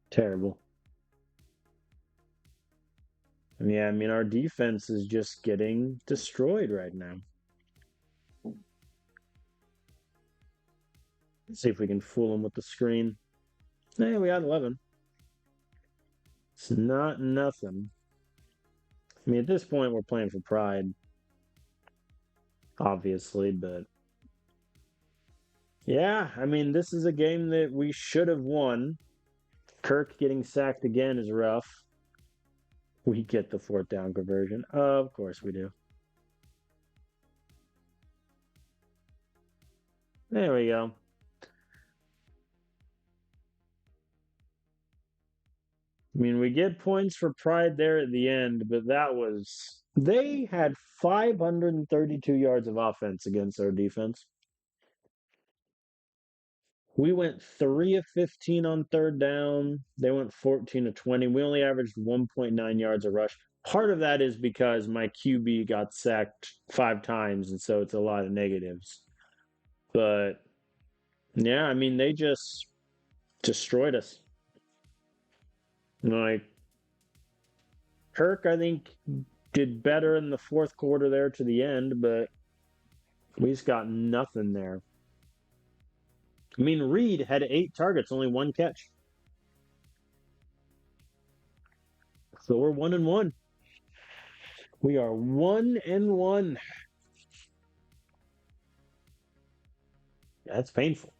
Speaker 1: Terrible. Yeah, I mean, our defense is just getting destroyed right now. Let's see if we can fool them with the screen. Hey, we got 11. It's not nothing. I mean, at this point, we're playing for pride, obviously, but yeah, I mean, this is a game that we should have won. Kirk getting sacked again is rough. We get the 4th down conversion. Of course we do. There we go. I mean, we get points for pride there at the end, but that was. They had 532 yards of offense against our defense. We went 3 of 15 on 3rd down. They went 14 of 20. We only averaged 1.9 yards a rush. Part of that is because my QB got sacked 5 times, and so it's a lot of negatives. But yeah, I mean, they just destroyed us. Like, Kirk, I think, did better in the 4th quarter there to the end, but we just got nothing there. I mean, Reed had 8 targets, only 1 catch. So we're 1-1. We are 1-1. That's painful.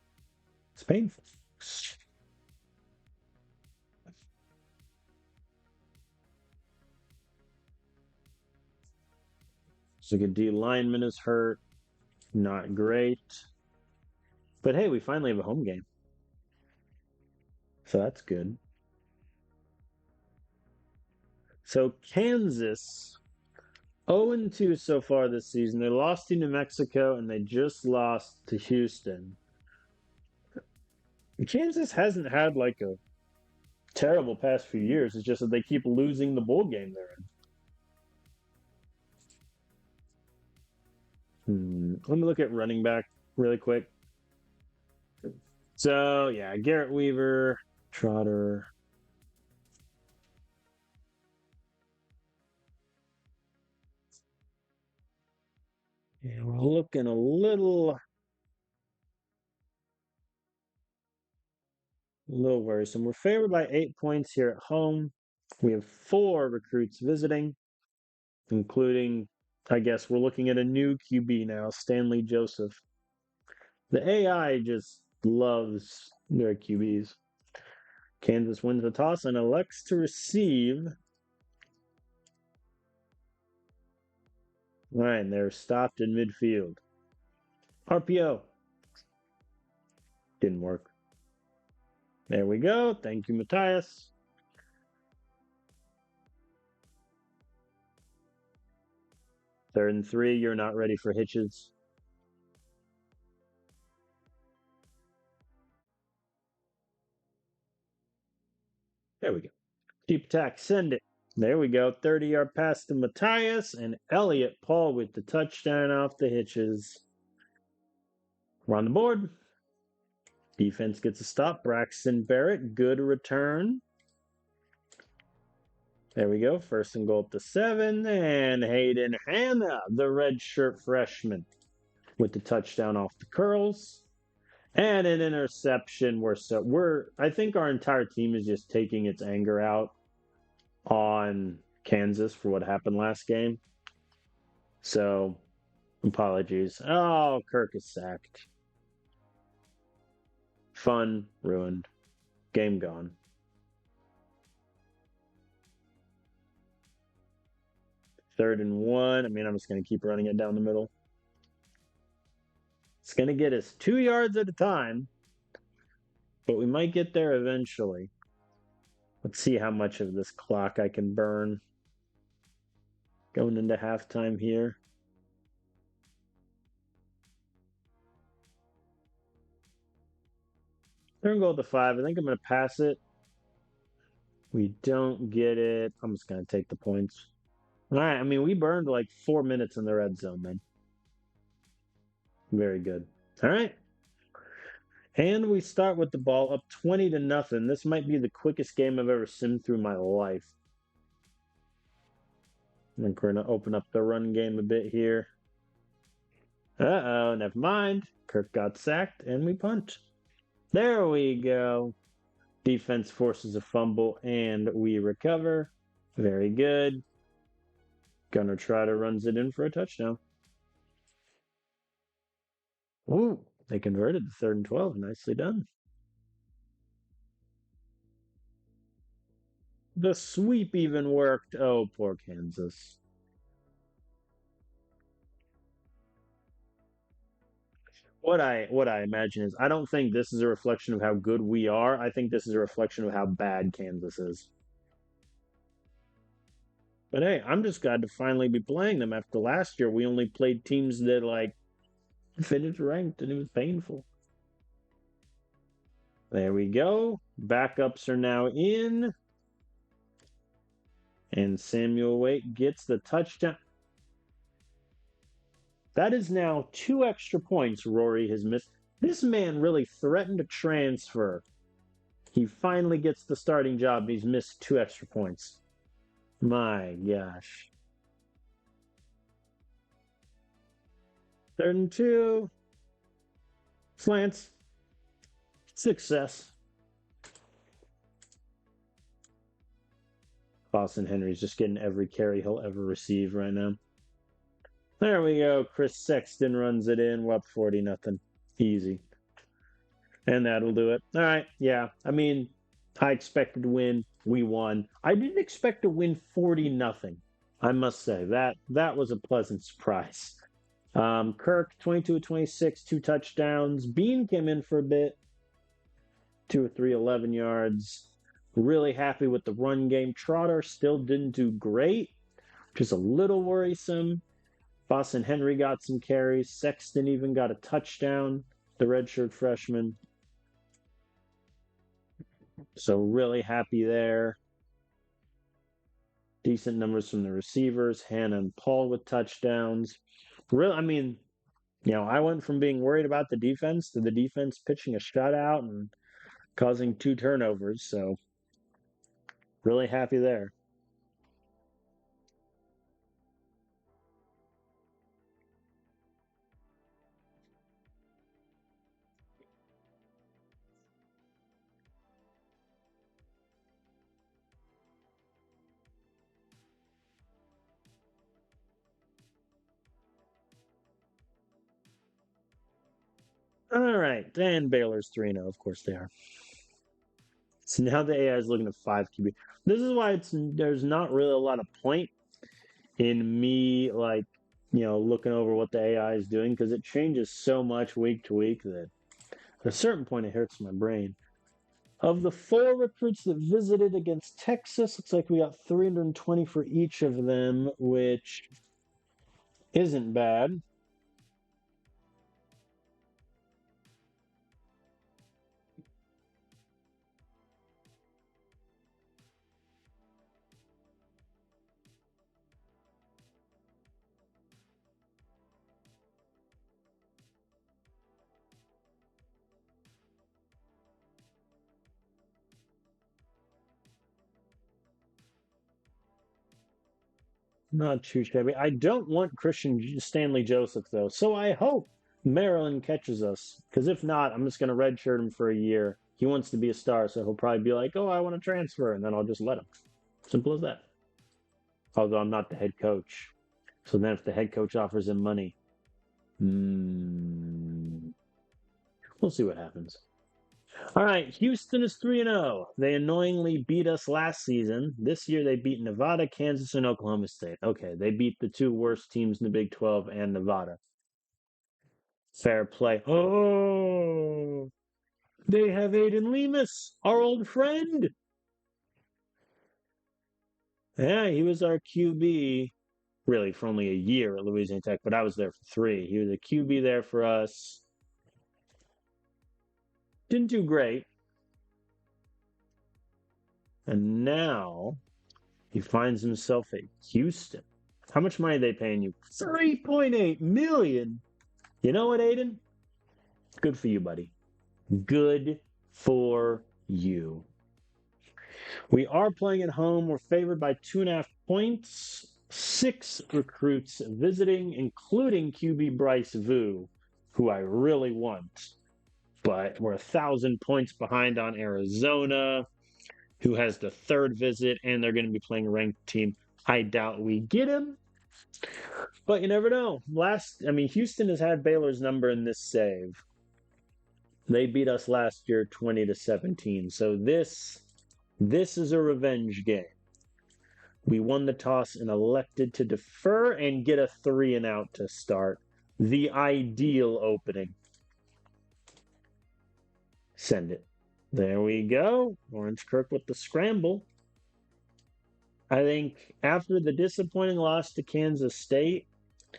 Speaker 1: It's painful. So good D lineman is hurt. Not great. But hey, we finally have a home game. So that's good. So Kansas 0-2 so far this season. They lost to New Mexico and they just lost to Houston. Kansas hasn't had like a terrible past few years. It's just that they keep losing the bowl game they're in. Let me look at running back really quick. So yeah, Garrett Weaver, Trotter. Yeah, we're looking a little worrisome. We're favored by 8 points here at home. We have 4 recruits visiting, including, I guess, we're looking at a new QB now, Stanley Joseph. The AI just loves their QBs. Kansas wins the toss and elects to receive. All right, and they're stopped in midfield. RPO. Didn't work. There we go. Thank you, Matthias. 3rd and 3. You're not ready for hitches. There we go. Deep attack. Send it. There we go. 30-yard pass to Matthias and Elliott Paul with the touchdown off the hitches. We're on the board. Defense gets a stop. Braxton Barrett, good return. There we go. 1st and goal at the 7. And Hayden Hanna, the redshirt freshman, with the touchdown off the curls. And an interception. I think our entire team is just taking its anger out on Kansas for what happened last game. So, apologies. Oh, Kirk is sacked. Fun ruined. Game gone. 3rd and 1. I mean, I'm just going to keep running it down the middle. It's going to get us 2 yards at a time, but we might get there eventually. Let's see how much of this clock I can burn going into halftime here. 3rd and goal at the 5. I think I'm going to pass it. We don't get it. I'm just going to take the points. All right. I mean, we burned like 4 minutes in the red zone, man. Very good. All right. And we start with the ball up 20-0. This might be the quickest game I've ever simmed through my life. I think we're going to open up the run game a bit here. Uh-oh, never mind. Kirk got sacked, and we punt. There we go. Defense forces a fumble, and we recover. Very good. Gunner Trotter runs it in for a touchdown. Ooh, they converted the 3rd and 12. Nicely done. The sweep even worked. Oh, poor Kansas. What I imagine is I don't think this is a reflection of how good we are. I think this is a reflection of how bad Kansas is. But hey, I'm just glad to finally be playing them. After last year, we only played teams that like finished ranked, and it was painful. There we go. Backups are now in. And Samuel Waite gets the touchdown. That is now 2 extra points Rory has missed. This man really threatened to transfer. He finally gets the starting job. He's missed 2 extra points. My gosh. 3rd and 2. Slants. Success. Boston Henry's just getting every carry he'll ever receive right now. There we go. Chris Sexton runs it in. We're up 40 nothing. Easy. And that'll do it. All right. Yeah. I mean, I expected to win. We won. I didn't expect to win 40 nothing. I must say that was a pleasant surprise. Kirk 22-26, 2 touchdowns. Bean came in for a bit, 2 or 3, 11 yards. Really happy with the run game. Trotter still didn't do great, which is a little worrisome. Boston Henry got some carries. Sexton even got a touchdown, the redshirt freshman. So really happy there. Decent numbers from the receivers. Hannah and Paul with touchdowns. Really, I mean, I went from being worried about the defense to the defense pitching a shutout and causing 2 turnovers. So really happy there. All right. And Baylor's 3-0. Of course they are. So now the AI is looking at 5 QB. This is why there's not really a lot of point in me looking over what the AI is doing because it changes so much week to week that at a certain point it hurts my brain. Of the 4 recruits that visited against Texas, looks like we got 320 for each of them, which isn't bad. Not too shabby. I don't want Christian Stanley Joseph, though, so I hope Maryland catches us. Because if not, I'm just going to redshirt him for a year. He wants to be a star, so he'll probably be like, oh, I want to transfer, and then I'll just let him. Simple as that. Although I'm not the head coach. So then if the head coach offers him money, we'll see what happens. All right, Houston is 3-0. They annoyingly beat us last season. This year they beat Nevada, Kansas, and Oklahoma State. Okay, they beat the 2 worst teams in the Big 12 and Nevada. Fair play. Oh, they have Aiden Lemus, our old friend. Yeah, he was our QB, really, for only a year at Louisiana Tech, but I was there for 3. He was a QB there for us. Didn't do great. And now he finds himself at Houston. How much money are they paying you? 3.8 million. You know what, Aiden? Good for you, buddy. Good for you. We are playing at home. We're favored by 2.5 points. 6 recruits visiting, including QB Bryce Vu, who I really want. But we're 1,000 points behind on Arizona, who has the 3rd visit, and they're going to be playing a ranked team. I doubt we get him, but you never know. Houston has had Baylor's number in this save. They beat us last year 20-17. So this is a revenge game. We won the toss and elected to defer and get a 3-and-out to start. The ideal opening. Send it. There we go. Orange Kirk with the scramble. I think after the disappointing loss to Kansas State, I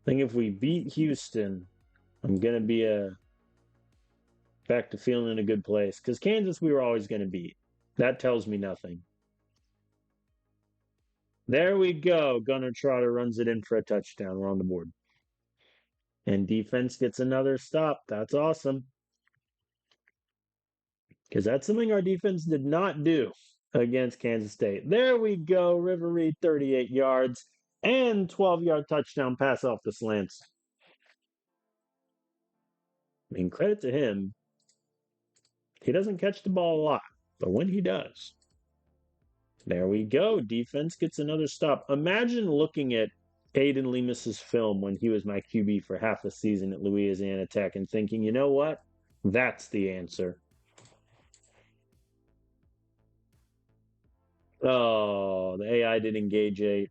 Speaker 1: think if we beat Houston, I'm going to be back to feeling in a good place. Because Kansas, we were always going to beat. That tells me nothing. There we go. Gunnar Trotter runs it in for a touchdown. We're on the board. And defense gets another stop. That's awesome. Because that's something our defense did not do against Kansas State. There we go. River Reed, 38 yards and 12-yard touchdown pass off the slants. I mean, credit to him. He doesn't catch the ball a lot, but when he does, there we go. Defense gets another stop. Imagine looking at Aiden Lemus's film when he was my QB for half a season at Louisiana Tech and thinking, you know what? That's the answer. Oh, the AI did engage 8.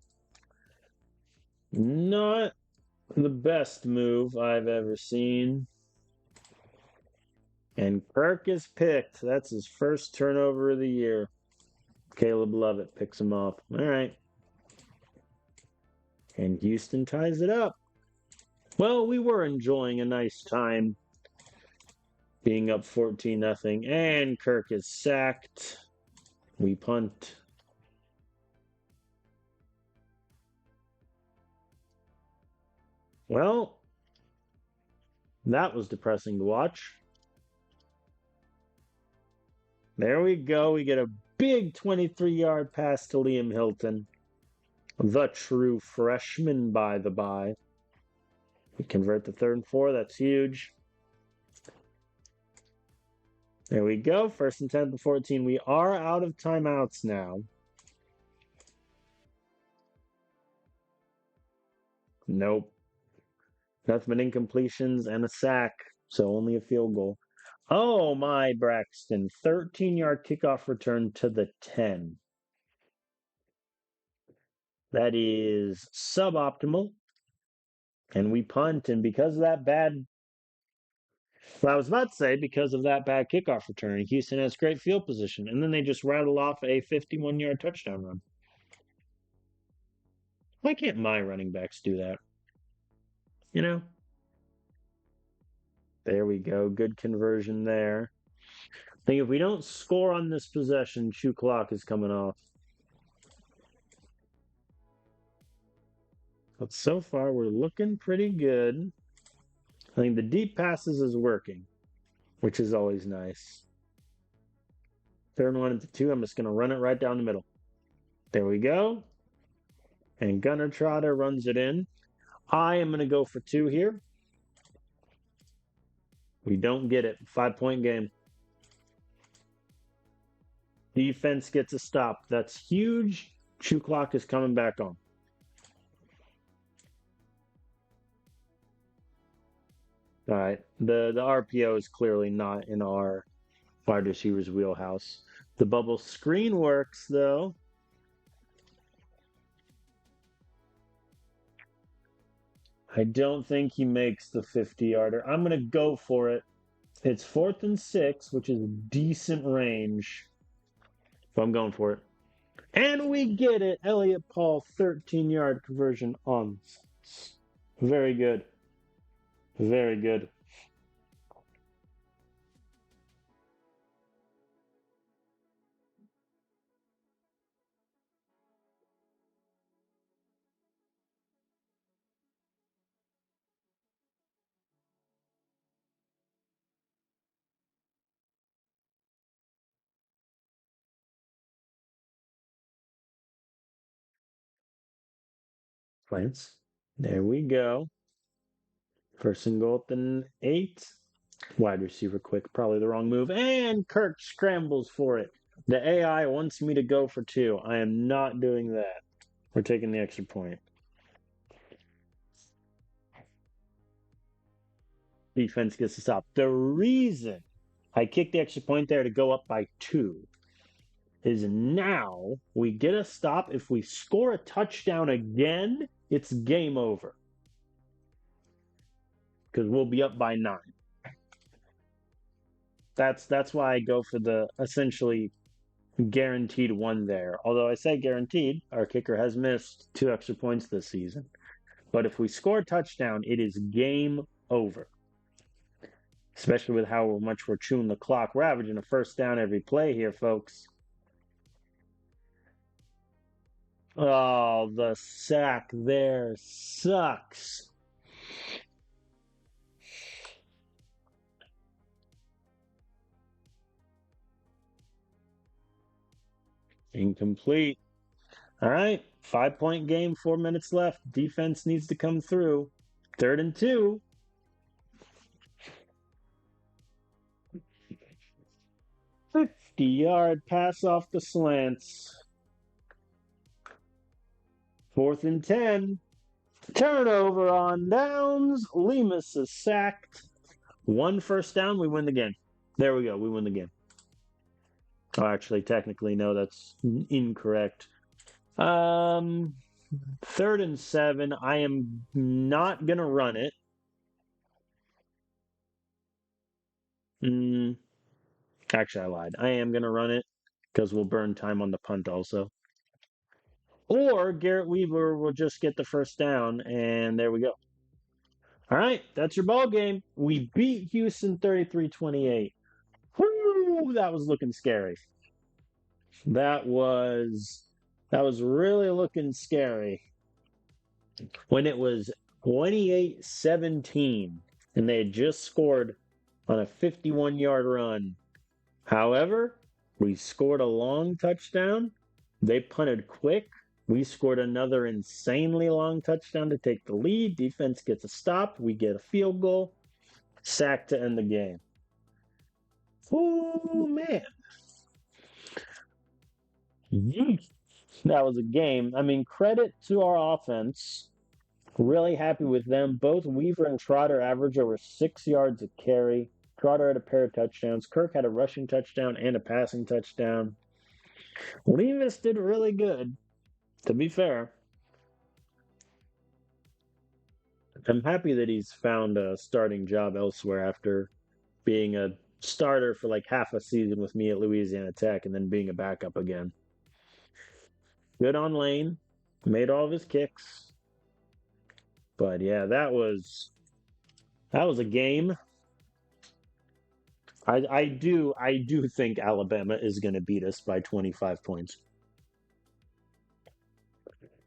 Speaker 1: Not the best move I've ever seen. And Kirk is picked. That's his first turnover of the year. Caleb Lovett picks him off. All right. And Houston ties it up. Well, we were enjoying a nice time being up 14-0. And Kirk is sacked. We punt. Well, that was depressing to watch. There we go. We get a big 23-yard pass to Liam Hilton. The true freshman, by the by. We convert the 3rd and 4. That's huge. There we go. 1st and 10 to 14. We are out of timeouts now. Nope. Nothing but incompletions and a sack. So only a field goal. Oh my, Braxton. 13-yard kickoff return to the 10. That is suboptimal. And we punt. And because of that bad, well, I was about to say because of that bad kickoff return, Houston has great field position. And then they just rattle off a 51-yard touchdown run. Why can't my running backs do that? You know? There we go. Good conversion there. I think if we don't score on this possession, shoe clock is coming off. But so far, we're looking pretty good. I think the deep passes is working, which is always nice. 3rd and 1 into 2. I'm just going to run it right down the middle. There we go. And Gunnar Trotter runs it in. I am going to go for 2 here. We don't get it. 5-point game. Defense gets a stop. That's huge. Shoe clock is coming back on. All right. The RPO is clearly not in our wide receiver's wheelhouse. The bubble screen works, though. I don't think he makes the 50-yarder. I'm going to go for it. It's 4th and 6, which is decent range. So I'm going for it. And we get it. Elliot Paul, 13-yard conversion on. Very good. Very good. Plants. There we go. 1st and goal at the 8. Wide receiver quick. Probably the wrong move. And Kirk scrambles for it. The AI wants me to go for 2. I am not doing that. We're taking the extra point. Defense gets to stop. The reason I kicked the extra point there to go up by 2 is now we get a stop. If we score a touchdown again, it's game over. Because we'll be up by 9. That's why I go for the essentially guaranteed 1 there. Although I say guaranteed, our kicker has missed 2 extra points this season. But if we score a touchdown, it is game over. Especially with how much we're chewing the clock. We're averaging a 1st down every play here, folks. Oh, the sack there sucks. Incomplete. All right, 5-point game, 4 minutes left. Defense needs to come through. 3rd and 2. 50-yard pass off the slants. 4th and 10. Turnover on downs. Lemus is sacked. 1 first down, we win the game. There we go. We win the game. Oh, actually, technically, no, that's incorrect. 3rd and 7. I am not going to run it. Actually, I lied. I am going to run it because we'll burn time on the punt also. Or Garrett Weaver will just get the first down, and there we go. All right, that's your ball game. We beat Houston 33-28. Woo, that was looking scary. That was really looking scary. When it was 28-17 and they had just scored on a 51-yard run. However, we scored a long touchdown. They punted quick. We scored another insanely long touchdown to take the lead. Defense gets a stop. We get a field goal. Sack to end the game. Oh, man. That was a game. I mean, credit to our offense. Really happy with them. Both Weaver and Trotter averaged over 6 yards a carry. Trotter had a pair of touchdowns. Kirk had a rushing touchdown and a passing touchdown. Levis did really good, to be fair. I'm happy that he's found a starting job elsewhere after being a starter for like half a season with me at Louisiana Tech and then being a backup again. Good on Lane. Made all of his kicks. But yeah, that was a game. I do think Alabama is going to beat us by 25 points.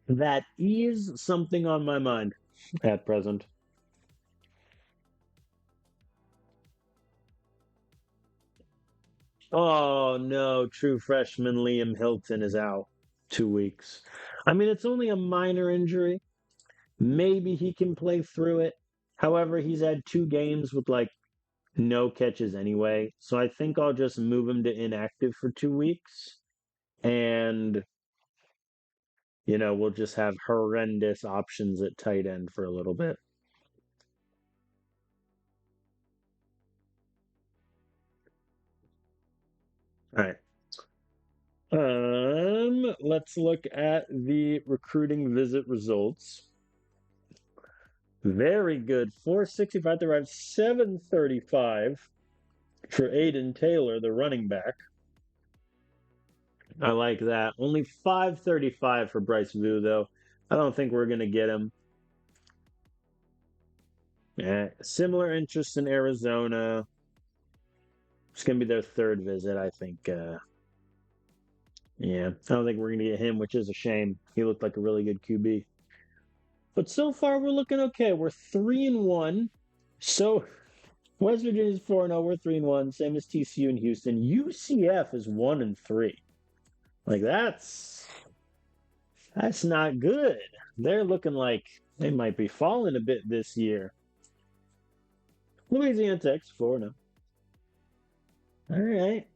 Speaker 1: That is something on my mind at present. Oh no, true freshman Liam Hilton is out 2 weeks. I mean, it's only a minor injury. Maybe he can play through it. However, he's had 2 games with like no catches anyway. So I think I'll just move him to inactive for 2 weeks. And, we'll just have horrendous options at tight end for a little bit. All right. Let's look at the recruiting visit results. Very good. 465 to arrive, 735 for Aiden Taylor, the running back. I like that. Only 535 for Bryce Vu, though. I don't think we're going to get him. Yeah, similar interest in Arizona. It's going to be their 3rd visit, I think. Yeah, I don't think we're going to get him, which is a shame. He looked like a really good QB. But so far, we're looking okay. We're 3-1. So West Virginia's 4-0. We're 3-1. Same as TCU and Houston. UCF is 1-3. Like that's not good. They're looking like they might be falling a bit this year. Louisiana Tech's 4-0. All right.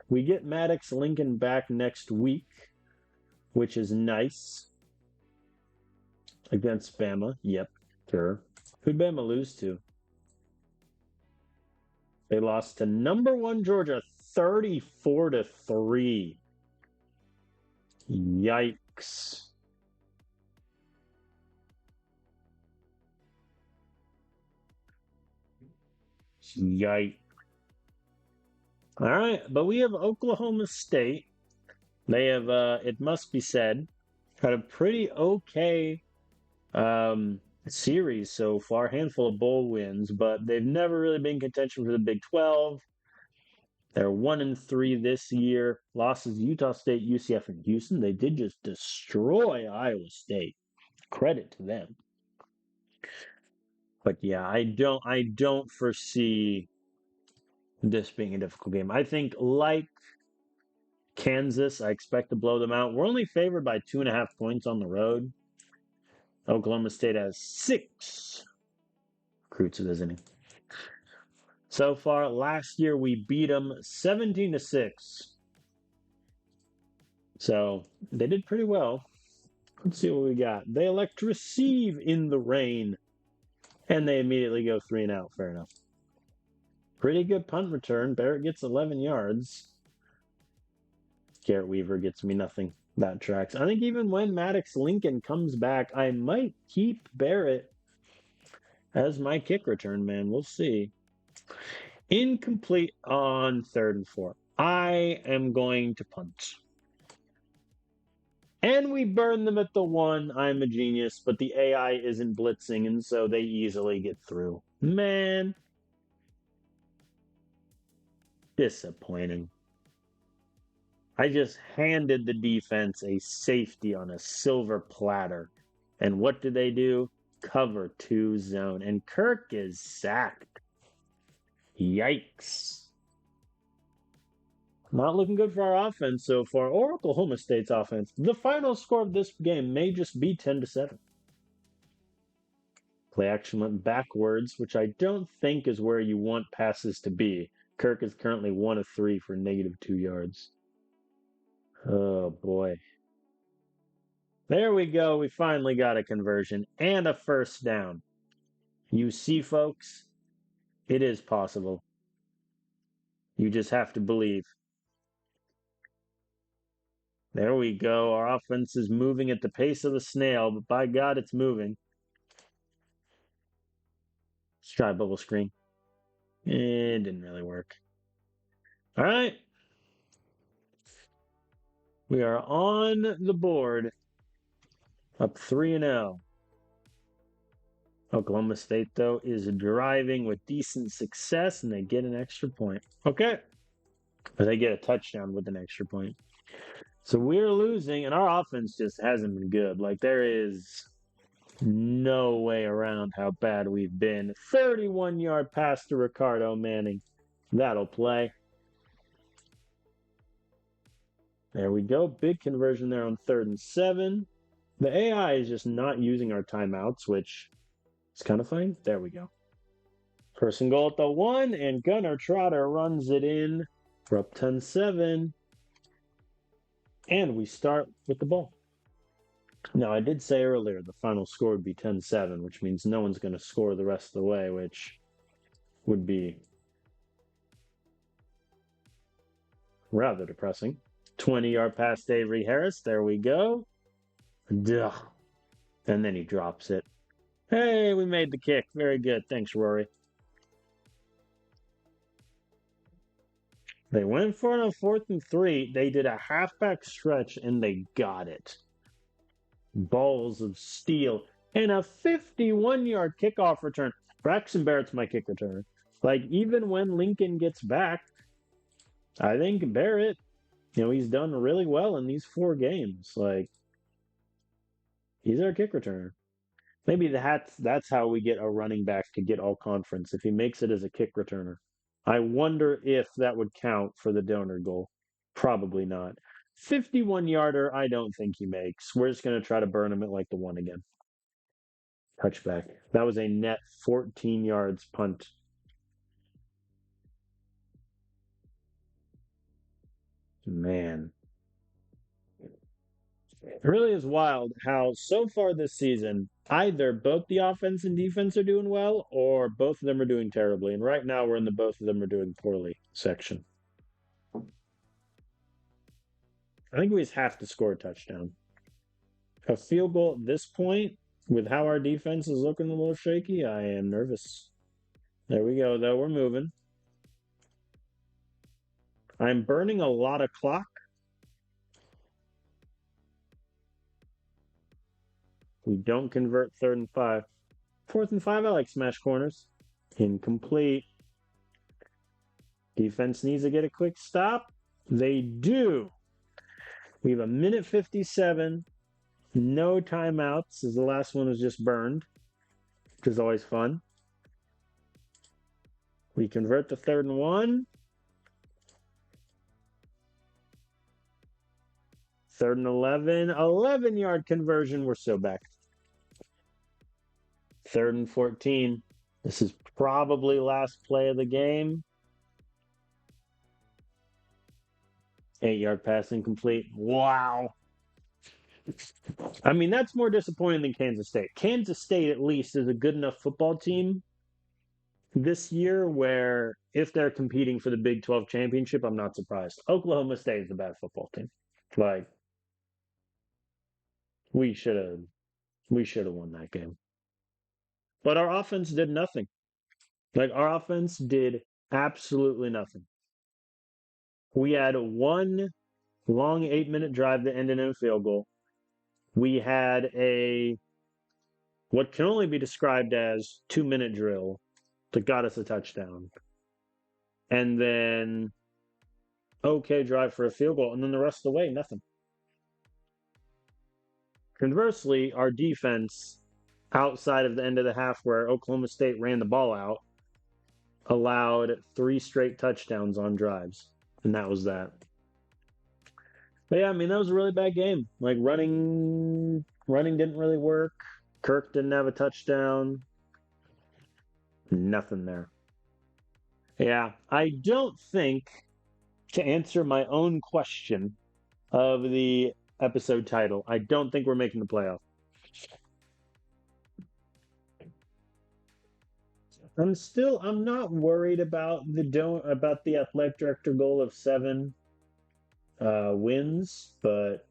Speaker 1: We get Maddox Lincoln back next week, which is nice. Against Bama. Yep, sure. Who'd Bama lose to? They lost to number 1 Georgia 34-3. Yikes. Yikes. All right, but we have Oklahoma State. They have, it must be said, had a pretty okay series so far. Handful of bowl wins, but they've never really been in contention for the Big 12. They're 1-3 this year. Losses Utah State, UCF, and Houston. They did just destroy Iowa State. Credit to them. But yeah, I don't foresee this being a difficult game. I think like Kansas, I expect to blow them out. We're only favored by 2.5 points on the road. Oklahoma State has 6 recruits visiting. So far, last year we beat them 17-6. So they did pretty well. Let's see what we got. They elect to receive in the rain. And they immediately go 3 and out. Fair enough. Pretty good punt return. Barrett gets 11 yards. Garrett Weaver gets me nothing. That tracks. I think even when Maddox Lincoln comes back, I might keep Barrett as my kick return man. We'll see. Incomplete on 3rd and 4. I am going to punt. And we burn them at the 1. I'm a genius, but the AI isn't blitzing, and so they easily get through. Man. Disappointing. I just handed the defense a safety on a silver platter. And what do they do? Cover 2 zone. And Kirk is sacked. Yikes. Not looking good for our offense so far, or Oklahoma State's offense. The final score of this game may just be 10-7. Play action went backwards, which I don't think is where you want passes to be. Kirk is currently 1 of 3 for -2 yards. Oh, boy. There we go. We finally got a conversion and a first down. You see, folks, it is possible. You just have to believe. There we go. Our offense is moving at the pace of a snail, but by God, it's moving. Let's try bubble screen. It didn't really work. All right. We are on the board. Up 3-0. Oklahoma State, though, is driving with decent success, and they get an extra point. Okay. But they get a touchdown with an extra point. So we're losing, and our offense just hasn't been good. Like, there is no way around how bad we've been. 31-yard pass to Ricardo Manning. That'll play. There we go. Big conversion there on 3rd and 7. The AI is just not using our timeouts, which is kind of fine. There we go. 1st and goal at the 1, and Gunnar Trotter runs it in. We're up 10-7. And we start with the ball. Now, I did say earlier the final score would be 10-7, which means no one's going to score the rest of the way, which would be rather depressing. 20-yard pass to Avery Harris. There we go. Duh. And then he drops it. Hey, we made the kick. Very good. Thanks, Rory. They went for it on 4th and 3. They did a halfback stretch, and they got it. Balls of steel. And a 51-yard kickoff return. Braxton Barrett's my kick returner. Like, even when Lincoln gets back, I think Barrett, he's done really well in these 4 games. Like, he's our kick returner. Maybe that's how we get a running back to get all conference, if he makes it as a kick returner. I wonder if that would count for the donor goal. Probably not. 51-yarder, I don't think he makes. We're just going to try to burn him at like the 1 again. Touchback. That was a net 14 yards punt. Man. It really is wild how so far this season, either both the offense and defense are doing well, or both of them are doing terribly. And right now we're in the both of them are doing poorly section. I think we just have to score a touchdown. A field goal at this point, with how our defense is looking a little shaky, I am nervous. There we go, though. We're moving. I'm burning a lot of clock. We don't convert 3rd and 5. 4th and 5, I like smash corners. Incomplete. Defense needs to get a quick stop. They do. We have a 1:57. No timeouts, as the last one was just burned, which is always fun. We convert the 3rd and 1. 3rd and 11. 11-yard conversion. We're so back. 3rd and 14. This is probably last play of the game. 8-yard pass incomplete. Wow. I mean, that's more disappointing than Kansas State. Kansas State, at least, is a good enough football team this year where if they're competing for the Big 12 championship, I'm not surprised. Oklahoma State is a bad football team. Like, we should have won that game. But our offense did nothing. Like, our offense did absolutely nothing. We had one long 8-minute drive that ended in a field goal. We had a what can only be described as 2-minute drill that got us a touchdown. And then okay drive for a field goal, and then the rest of the way, nothing. Conversely, our defense, outside of the end of the half where Oklahoma State ran the ball out, allowed 3 straight touchdowns on drives. And that was that. But yeah, I mean, that was a really bad game. Like running didn't really work. Kirk didn't have a touchdown. Nothing there. Yeah, I don't think, to answer my own question of the episode title, I don't think we're making the playoff. I'm not worried about the athletic director goal of 7 wins, but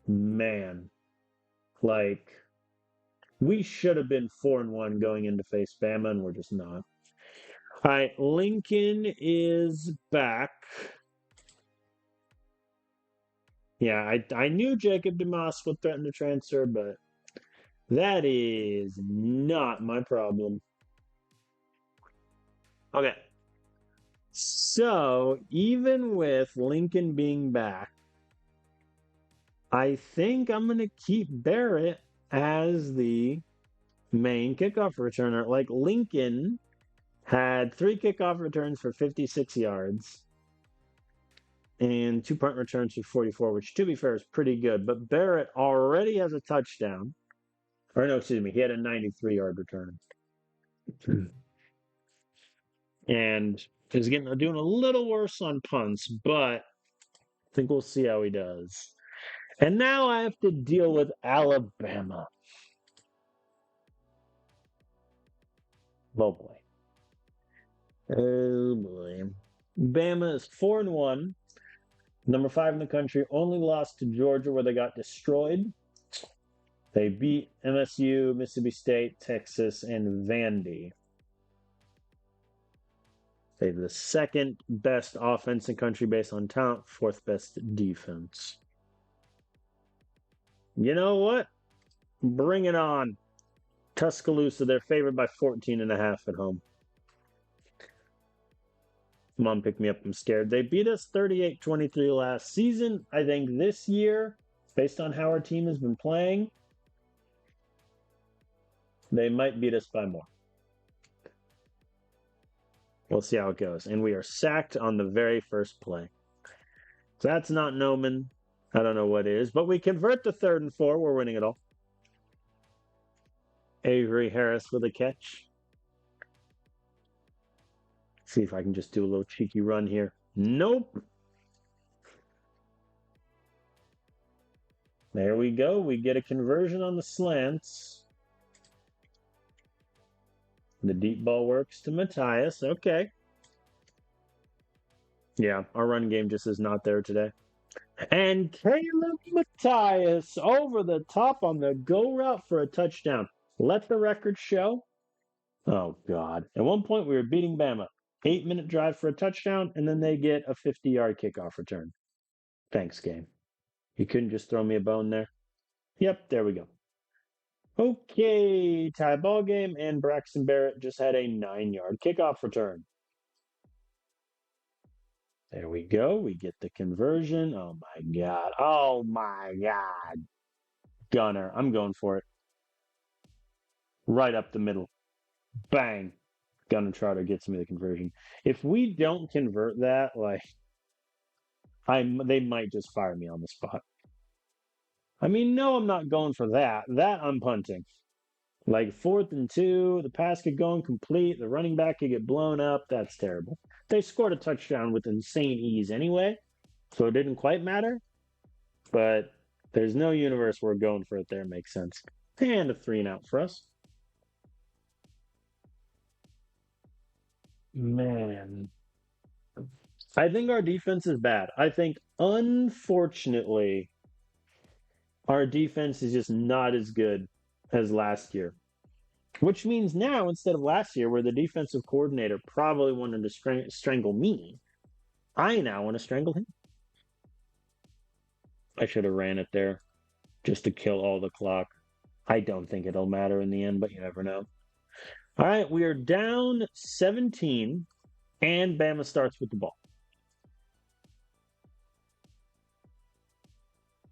Speaker 1: man, like we should have been 4-1 going into face Bama, and we're just not. All right, Lincoln is back. Yeah, I knew Jacob DeMoss would threaten to transfer, but that is not my problem. Okay. So, even with Lincoln being back, I think I'm going to keep Barrett as the main kickoff returner. Like, Lincoln had 3 kickoff returns for 56 yards and 2 punt returns for 44, which, to be fair, is pretty good. But Barrett already has a touchdown. Or, no, excuse me, he had a 93-yard return. And he's doing a little worse on punts, but I think we'll see how he does. And now I have to deal with Alabama. Oh boy. Oh boy. Bama is 4-1. Number 5 in the country. Only lost to Georgia where they got destroyed. They beat MSU, Mississippi State, Texas, and Vandy. They have the 2nd best offense in country based on talent, 4th best defense. You know what? Bring it on. Tuscaloosa, they're favored by 14.5 at home. Mom, pick me up. I'm scared. They beat us 38-23 last season. I think this year, based on how our team has been playing, they might beat us by more. We'll see how it goes. And we are sacked on the very first play. So that's not an omen. I don't know what is. But we convert the 3rd and 4. We're winning it all. Avery Harris with a catch. See if I can just do a little cheeky run here. Nope. There we go. We get a conversion on the slants. The deep ball works to Matthias. Okay. Yeah, our run game just is not there today. And Caleb Matthias over the top on the go route for a touchdown. Let the record show. Oh, God. At one point, we were beating Bama. 8-minute drive for a touchdown, and then they get a 50-yard kickoff return. Thanks, game. You couldn't just throw me a bone there? Yep, there we go. Okay, tie ball game, and Braxton Barrett just had a 9-yard kickoff return. There we go. We get the conversion. Oh, my God. Oh, my God. Gunner. I'm going for it. Right up the middle. Bang. Gunner Trotter gets me the conversion. If we don't convert that, like, they might just fire me on the spot. I mean, no, I'm not going for that. That I'm punting. Like 4th and 2, the pass could go incomplete, the running back could get blown up. That's terrible. They scored a touchdown with insane ease anyway, so it didn't quite matter. But there's no universe where going for it there makes sense. And a 3-and-out for us. Man, I think our defense is bad. I think, unfortunately, our defense is just not as good as last year. Which means now, instead of last year, where the defensive coordinator probably wanted to strangle me, I now want to strangle him. I should have ran it there just to kill all the clock. I don't think it'll matter in the end, but you never know. All right, we are down 17, and Bama starts with the ball.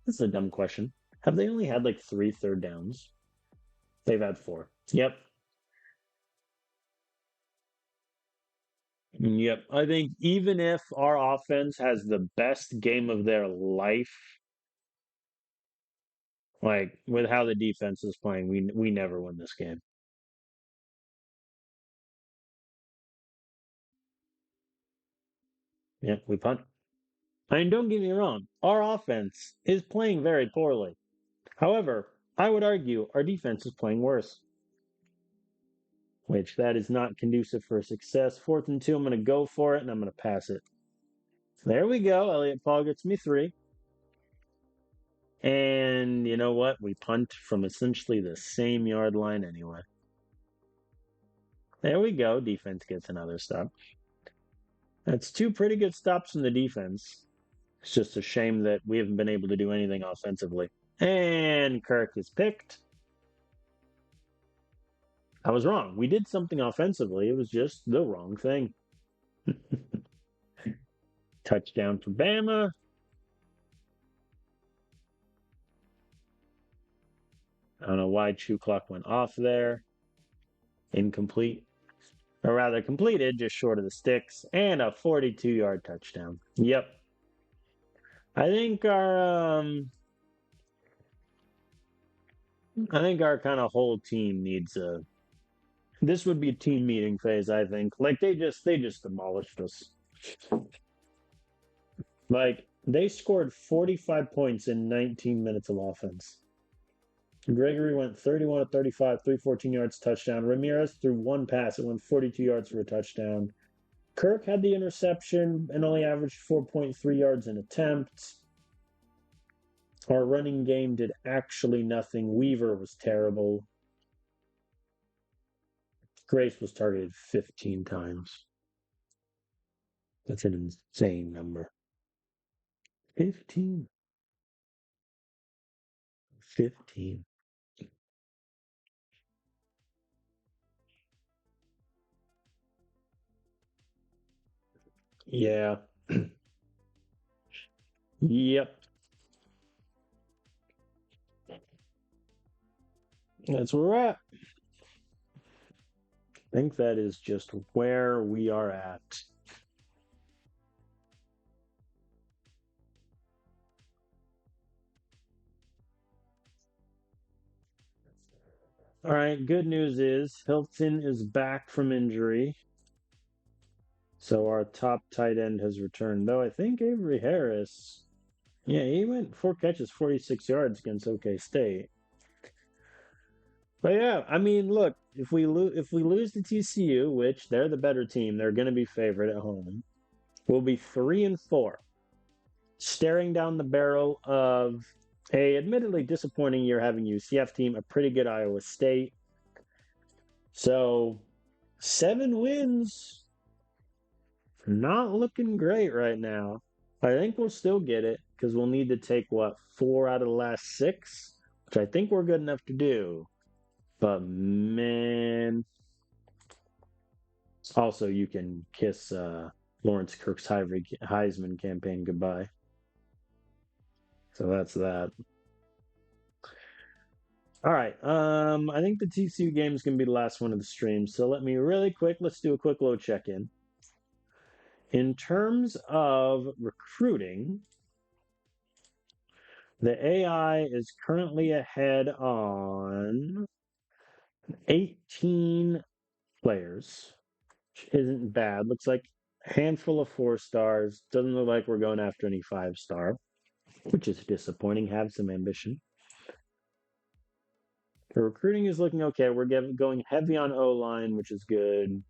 Speaker 1: This is a dumb question. Have they only had like 3 third downs? They've had 4. Yep. Yep. I think even if our offense has the best game of their life, like with how the defense is playing, we never win this game. Yep, we punt. I mean, don't get me wrong. Our offense is playing very poorly. However, I would argue our defense is playing worse, which that is not conducive for success. 4th and 2, I'm going to go for it, and I'm going to pass it. There we go. Elliot Paul gets me 3. And you know what? We punt from essentially the same yard line anyway. There we go. Defense gets another stop. That's 2 pretty good stops from the defense. It's just a shame that we haven't been able to do anything offensively. And Kirk is picked. I was wrong. We did something offensively. It was just the wrong thing. Touchdown for Bama. I don't know why Chew Clock went off there. Incomplete. Or rather, completed, just short of the sticks. And a 42-yard touchdown. Yep. I think our kind of whole team needs a. This would be a team meeting phase, I think. Like they just demolished us. Like they scored 45 points in 19 minutes of offense. Gregory went 31 of 35, 314 yards, touchdown. Ramirez threw 1 pass. It went 42 yards for a touchdown. Kirk had the interception and only averaged 4.3 yards an attempt. Our running game did actually nothing. Weaver was terrible. Grace was targeted 15 times. That's an insane number. 15. 15. Yeah. Yep. That's where we're at. I think that is just where we are at. All right, good news is Hilton is back from injury. So our top tight end has returned. Though I think Avery Harris, yeah, he went 4 catches, 46 yards against OK State. But yeah, I mean, look, if we lose to TCU, which they're the better team, they're going to be favored at home. We'll be 3-4, staring down the barrel of a admittedly disappointing year having UCF team, a pretty good Iowa State. So 7 wins, not looking great right now. I think we'll still get it because we'll need to take what 4 out of the last 6, which I think we're good enough to do. But man, also you can kiss Lawrence Kirk's Heisman campaign goodbye. So that's that. All right. I think the TCU game is going to be the last one of the stream. So let's do a quick little check-in. In terms of recruiting, the AI is currently ahead on 18 players, which isn't bad. Looks like a handful of 4 stars. Doesn't look like we're going after any 5-star, which is disappointing. Have some ambition. The recruiting is looking okay. We're going heavy on O-line, which is good.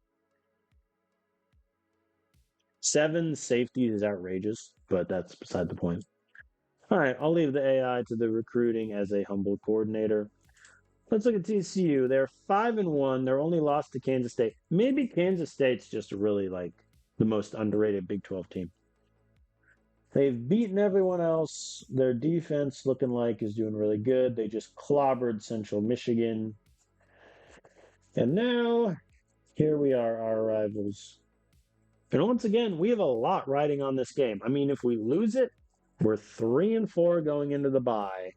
Speaker 1: 7 safeties is outrageous, but that's beside the point. All right, I'll leave the AI to the recruiting as a humble coordinator. Let's look at TCU. They're 5-1. They're only lost to Kansas State. Maybe Kansas State's just really like the most underrated Big 12 team. They've beaten everyone else. Their defense looking like is doing really good. They just clobbered Central Michigan. And now here we are, our rivals. And once again, we have a lot riding on this game. I mean, if we lose it, we're 3-4 going into the bye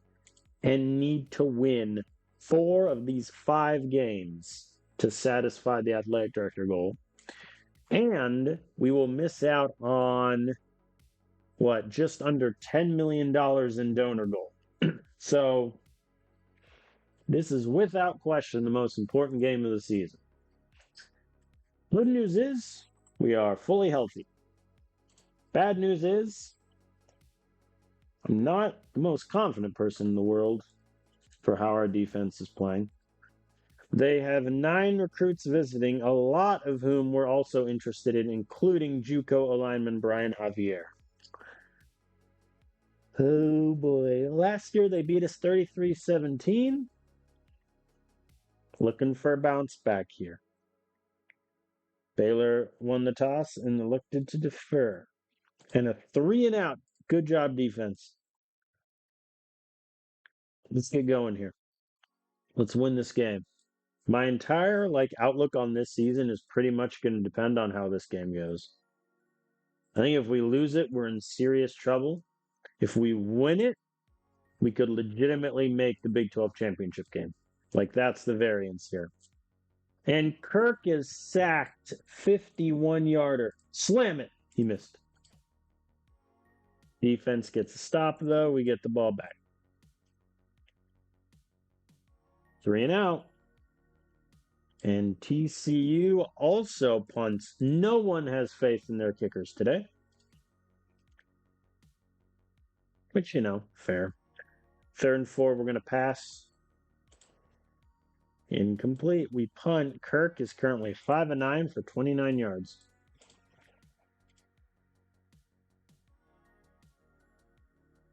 Speaker 1: and need to win 4 of these 5 games to satisfy the athletic director goal. And we will miss out on just under $10 million in donor goal. So this is without question the most important game of the season. Good news is we are fully healthy. Bad news is I'm not the most confident person in the world for how our defense is playing. They have 9 recruits visiting, a lot of whom we're also interested in, including JUCO lineman Brian Javier. Oh boy. Last year they beat us 33-17. Looking for a bounce back here. Baylor won the toss and elected to defer. And a 3-and-out. Good job, defense. Let's get going here. Let's win this game. My entire outlook on this season is pretty much going to depend on how this game goes. I think if we lose it, we're in serious trouble. If we win it, we could legitimately make the Big 12 championship game. That's the variance here. And Kirk is sacked. 51-yarder. Slam it. He missed. Defense gets a stop, though. We get the ball back. 3-and-out. And TCU also punts. No one has faith in their kickers today. Which, fair. 3rd and 4, we're going to pass. Incomplete. We punt. Kirk is currently 5-9 for 29 yards.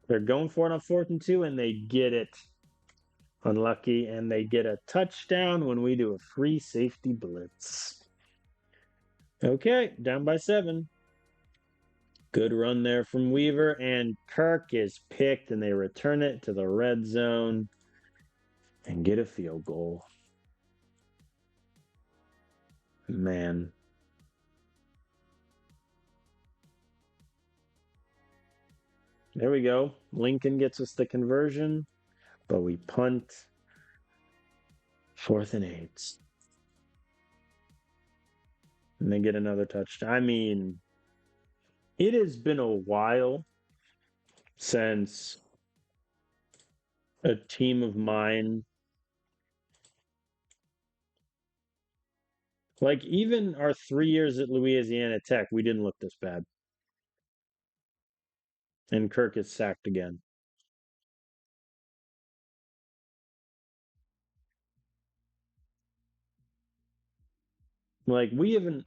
Speaker 1: They're going for it on 4th and 2, and they get it. Unlucky, and they get a touchdown when we do a free safety blitz. Okay, down by 7. Good run there from Weaver, and Kirk is picked, and they return it to the red zone and get a field goal. Man. There we go. Lincoln gets us the conversion, but we punt. 4th and 8. And they get another touchdown. I mean, it has been a while since a team of mine, even our 3 years at Louisiana Tech, we didn't look this bad. And Kirk is sacked again. We haven't,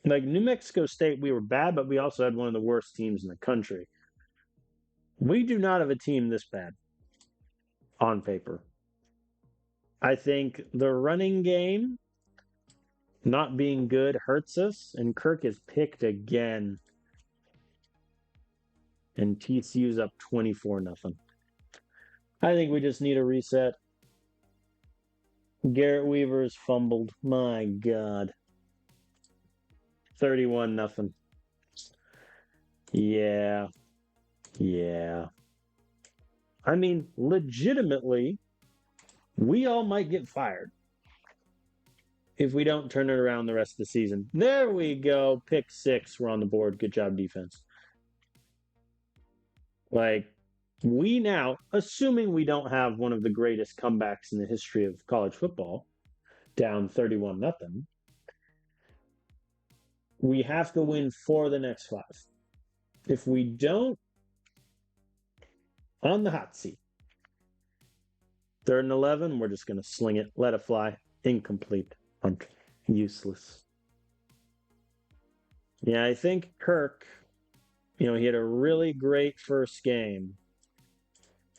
Speaker 1: New Mexico State, we were bad, but we also had one of the worst teams in the country. We do not have a team this bad on paper. I think the running game not being good hurts us, and Kirk is picked again. And TCU's up 24-0. I think we just need a reset. Garrett Weaver's fumbled. My God. 31-0. Yeah. I mean, legitimately, we all might get fired if we don't turn it around the rest of the season. There we go. Pick 6. We're on the board. Good job, defense. We now, assuming we don't have one of the greatest comebacks in the history of college football, down 31 nothing. We have to win 4 of the next 5. If we don't, on the hot seat. 3rd and 11, we're just going to sling it, let it fly. Incomplete. Punt. Useless. Yeah, I think Kirk, he had a really great first game.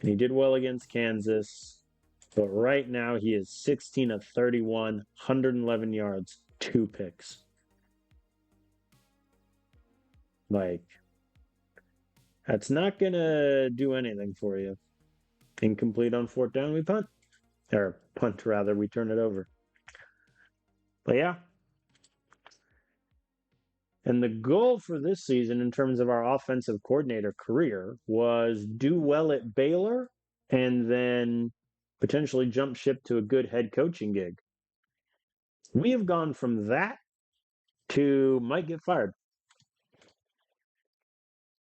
Speaker 1: And he did well against Kansas. But right now, he is 16 of 31, 111 yards, 2 picks. Like, that's not going to do anything for you. Incomplete on 4th down, we punt. Or punt, rather, we turn it over. But yeah. And the goal for this season, in terms of our offensive coordinator career, was do well at Baylor and then potentially jump ship to a good head coaching gig. We have gone from that to might get fired.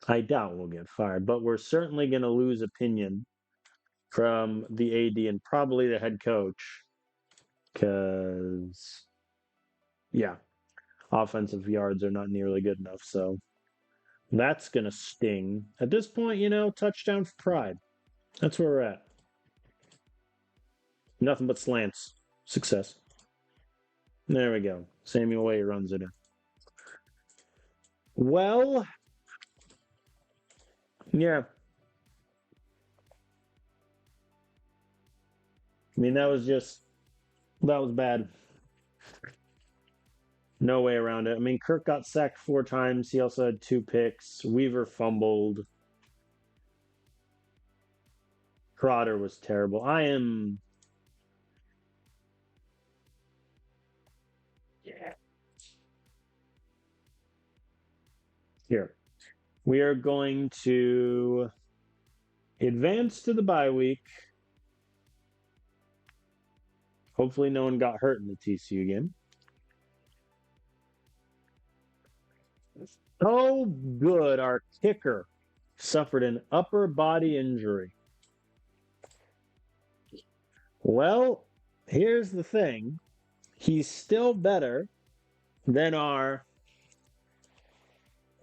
Speaker 1: I doubt we'll get fired, but we're certainly going to lose opinion from the AD and probably the head coach because, yeah, offensive yards are not nearly good enough. So that's going to sting. At this point, touchdown for pride. That's where we're at. Nothing but slants. Success. There we go. Samuel Way runs it in. Well, yeah. I mean, that was bad. No way around it. I mean, Kirk got sacked 4 times. He also had 2 picks. Weaver fumbled. Crowder was terrible. Yeah. Here. We are going to advance to the bye week. Hopefully no one got hurt in the TCU game. Oh, good. Our kicker suffered an upper body injury. Well, here's the thing. He's still better than our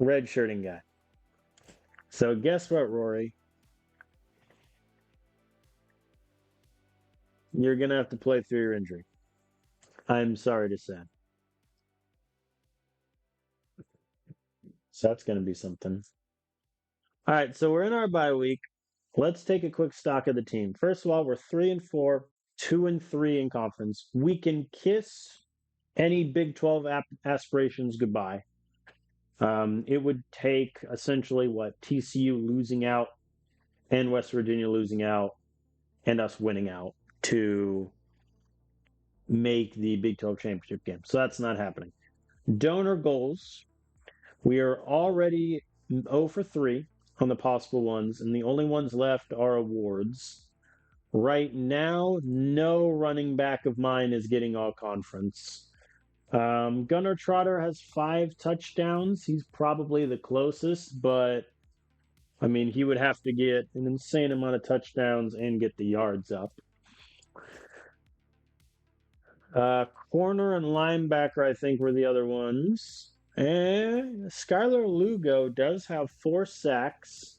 Speaker 1: redshirting guy. So guess what, Rory? You're going to have to play through your injury. I'm sorry to say. So that's going to be something. All right, so we're in our bye week. Let's take a quick stock of the team. First of all, we're 3-4, 2-3 in conference. We can kiss any Big 12 aspirations goodbye. It would take essentially what TCU losing out and West Virginia losing out and us winning out to make the Big 12 championship game. So that's not happening. Donor goals. We are already 0 for 3 on the possible ones, and the only ones left are awards. Right now, no running back of mine is getting all conference. Gunnar Trotter has 5 touchdowns. He's probably the closest, but I mean, he would have to get an insane amount of touchdowns and get the yards up. Corner and linebacker, I think, were the other ones. And Skylar Lugo does have 4 sacks,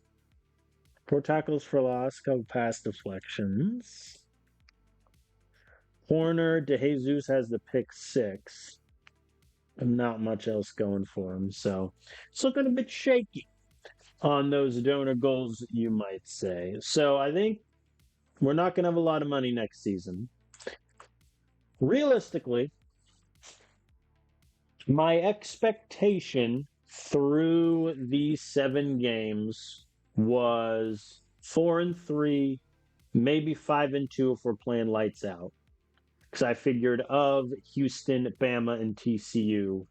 Speaker 1: 4 tackles for loss, couple pass deflections. Corner, DeJesus has the pick 6. And not much else going for him. So it's looking a bit shaky on those donor goals, you might say. So I think we're not going to have a lot of money next season. Realistically, my expectation through these 7 games was 4-3, maybe 5-2 if we're playing lights out. Because I figured of Houston, Bama, and TCU,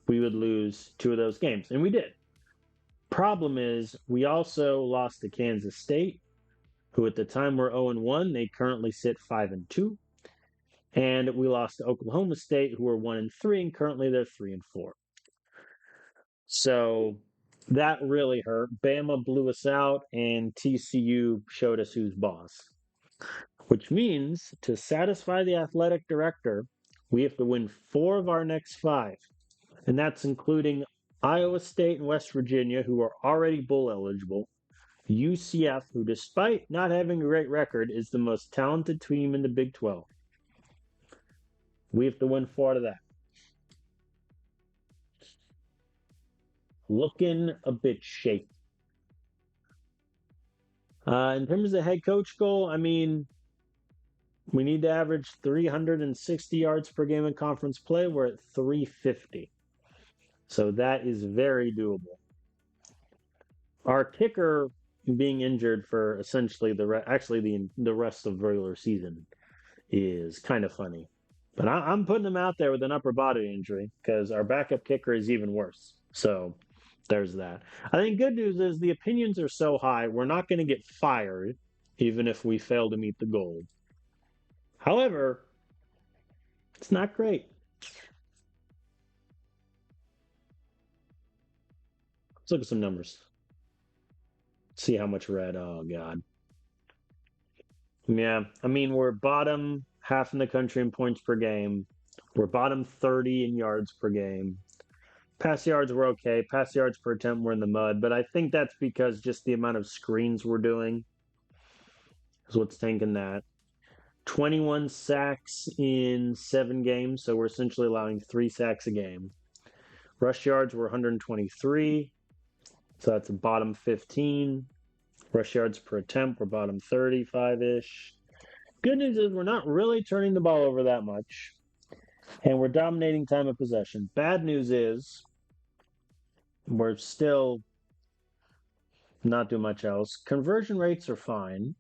Speaker 1: we would lose 2 of those games. And we did. Problem is, we also lost to Kansas State, who at the time were 0-1. They currently sit 5-2. And we lost to Oklahoma State, who were 1-3, and currently they're 3-4. So that really hurt. Bama blew us out, and TCU showed us who's boss. Which means, to satisfy the athletic director, We have to win 4 of our next 5. And that's including Iowa State and West Virginia, who are already bowl eligible. UCF, who despite not having a great record, is the most talented team in the Big 12. We have to win 4 out of that. Looking a bit shaky. In terms of the head coach goal, I mean, we need to average 360 yards per game in conference play. We're at 350. So that is very doable. Our kicker being injured for essentially the rest of the regular season is kind of funny. But I'm putting him out there with an upper body injury because our backup kicker is even worse. So there's that. I think good news is the opinions are so high, we're not going to get fired even if we fail to meet the goal. However, it's not great. Let's look at some numbers. See how much we're at. Oh, God. Yeah, I mean, we're bottom half in the country in points per game. We're bottom 30 in yards per game. Pass yards were okay. Pass yards per attempt were in the mud, but I think that's because just the amount of screens we're doing is what's tanking that. 21 sacks in 7 games, so we're essentially allowing 3 sacks a game. Rush yards were 123, so that's a bottom 15. Rush yards per attempt, we're bottom 35-ish. Good news is we're not really turning the ball over that much, and we're dominating time of possession. Bad news is we're still not doing much else. Conversion rates are fine,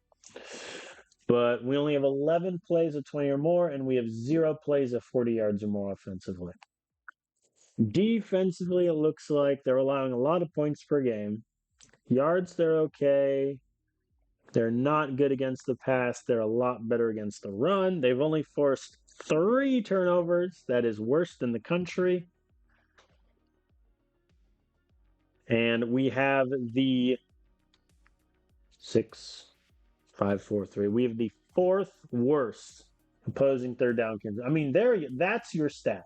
Speaker 1: but we only have 11 plays of 20 or more, and we have 0 plays of 40 yards or more offensively. Defensively, it looks like they're allowing a lot of points per game. Yards, they're okay. They're not good against the pass. They're a lot better against the run. They've only forced 3 turnovers. That is worse than the country. And we have the 6-5-4-3. We have the 4th worst opposing third down. I mean, that's your stat.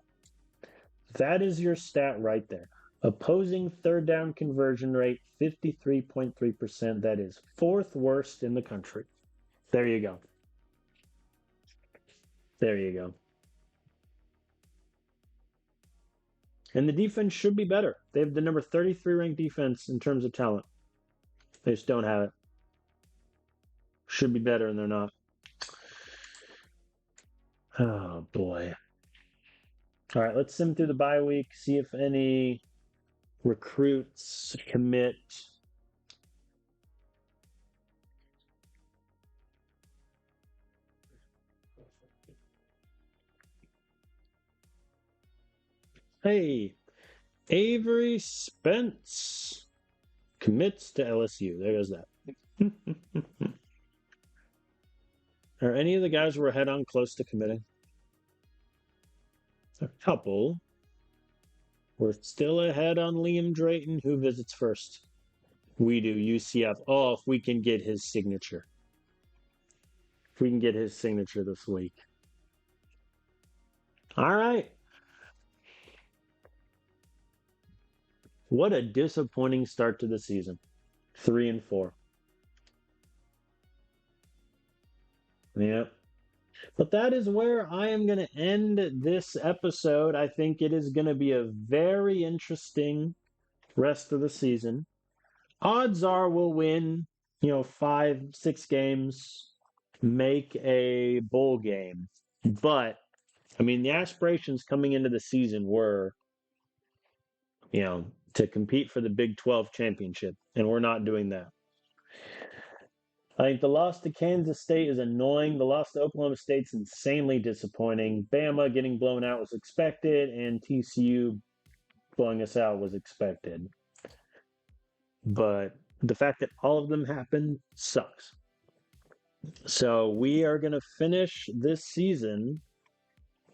Speaker 1: That is your stat right there. Opposing third down conversion rate, 53.3%. That is 4th worst in the country. There you go. There you go. And the defense should be better. They have the number 33 ranked defense in terms of talent. They just don't have it. Should be better, and they're not. Oh, boy. All right, let's sim through the bye week, see if any recruits commit. Hey, Avery Spence commits to LSU. There goes that. Are any of the guys we're ahead on close to committing? A couple. We're still ahead on Liam Drayton. Who visits first? We do. UCF. Oh, if we can get his signature. If we can get his signature this week. All right. What a disappointing start to the season. 3-4. Yep. But that is where I am going to end this episode. I think it is going to be a very interesting rest of the season. Odds are we'll win, 5, 6 games, make a bowl game. But, I mean, the aspirations coming into the season were, to compete for the Big 12 championship, and we're not doing that. I think the loss to Kansas State is annoying. The loss to Oklahoma State's insanely disappointing. Bama getting blown out was expected, and TCU blowing us out was expected. But the fact that all of them happened sucks. So we are going to finish this season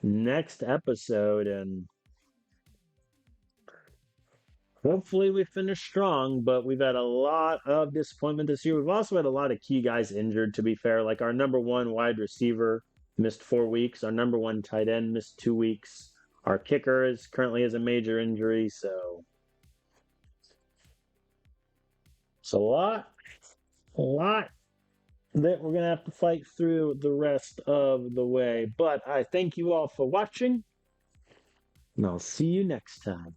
Speaker 1: next episode, and hopefully we finish strong, but we've had a lot of disappointment this year. We've also had a lot of key guys injured, to be fair. Like our number 1 wide receiver missed 4 weeks. Our number one tight end missed 2 weeks. Our kicker is currently has a major injury, so it's a lot that we're gonna have to fight through the rest of the way. But I thank you all for watching, and I'll see you next time.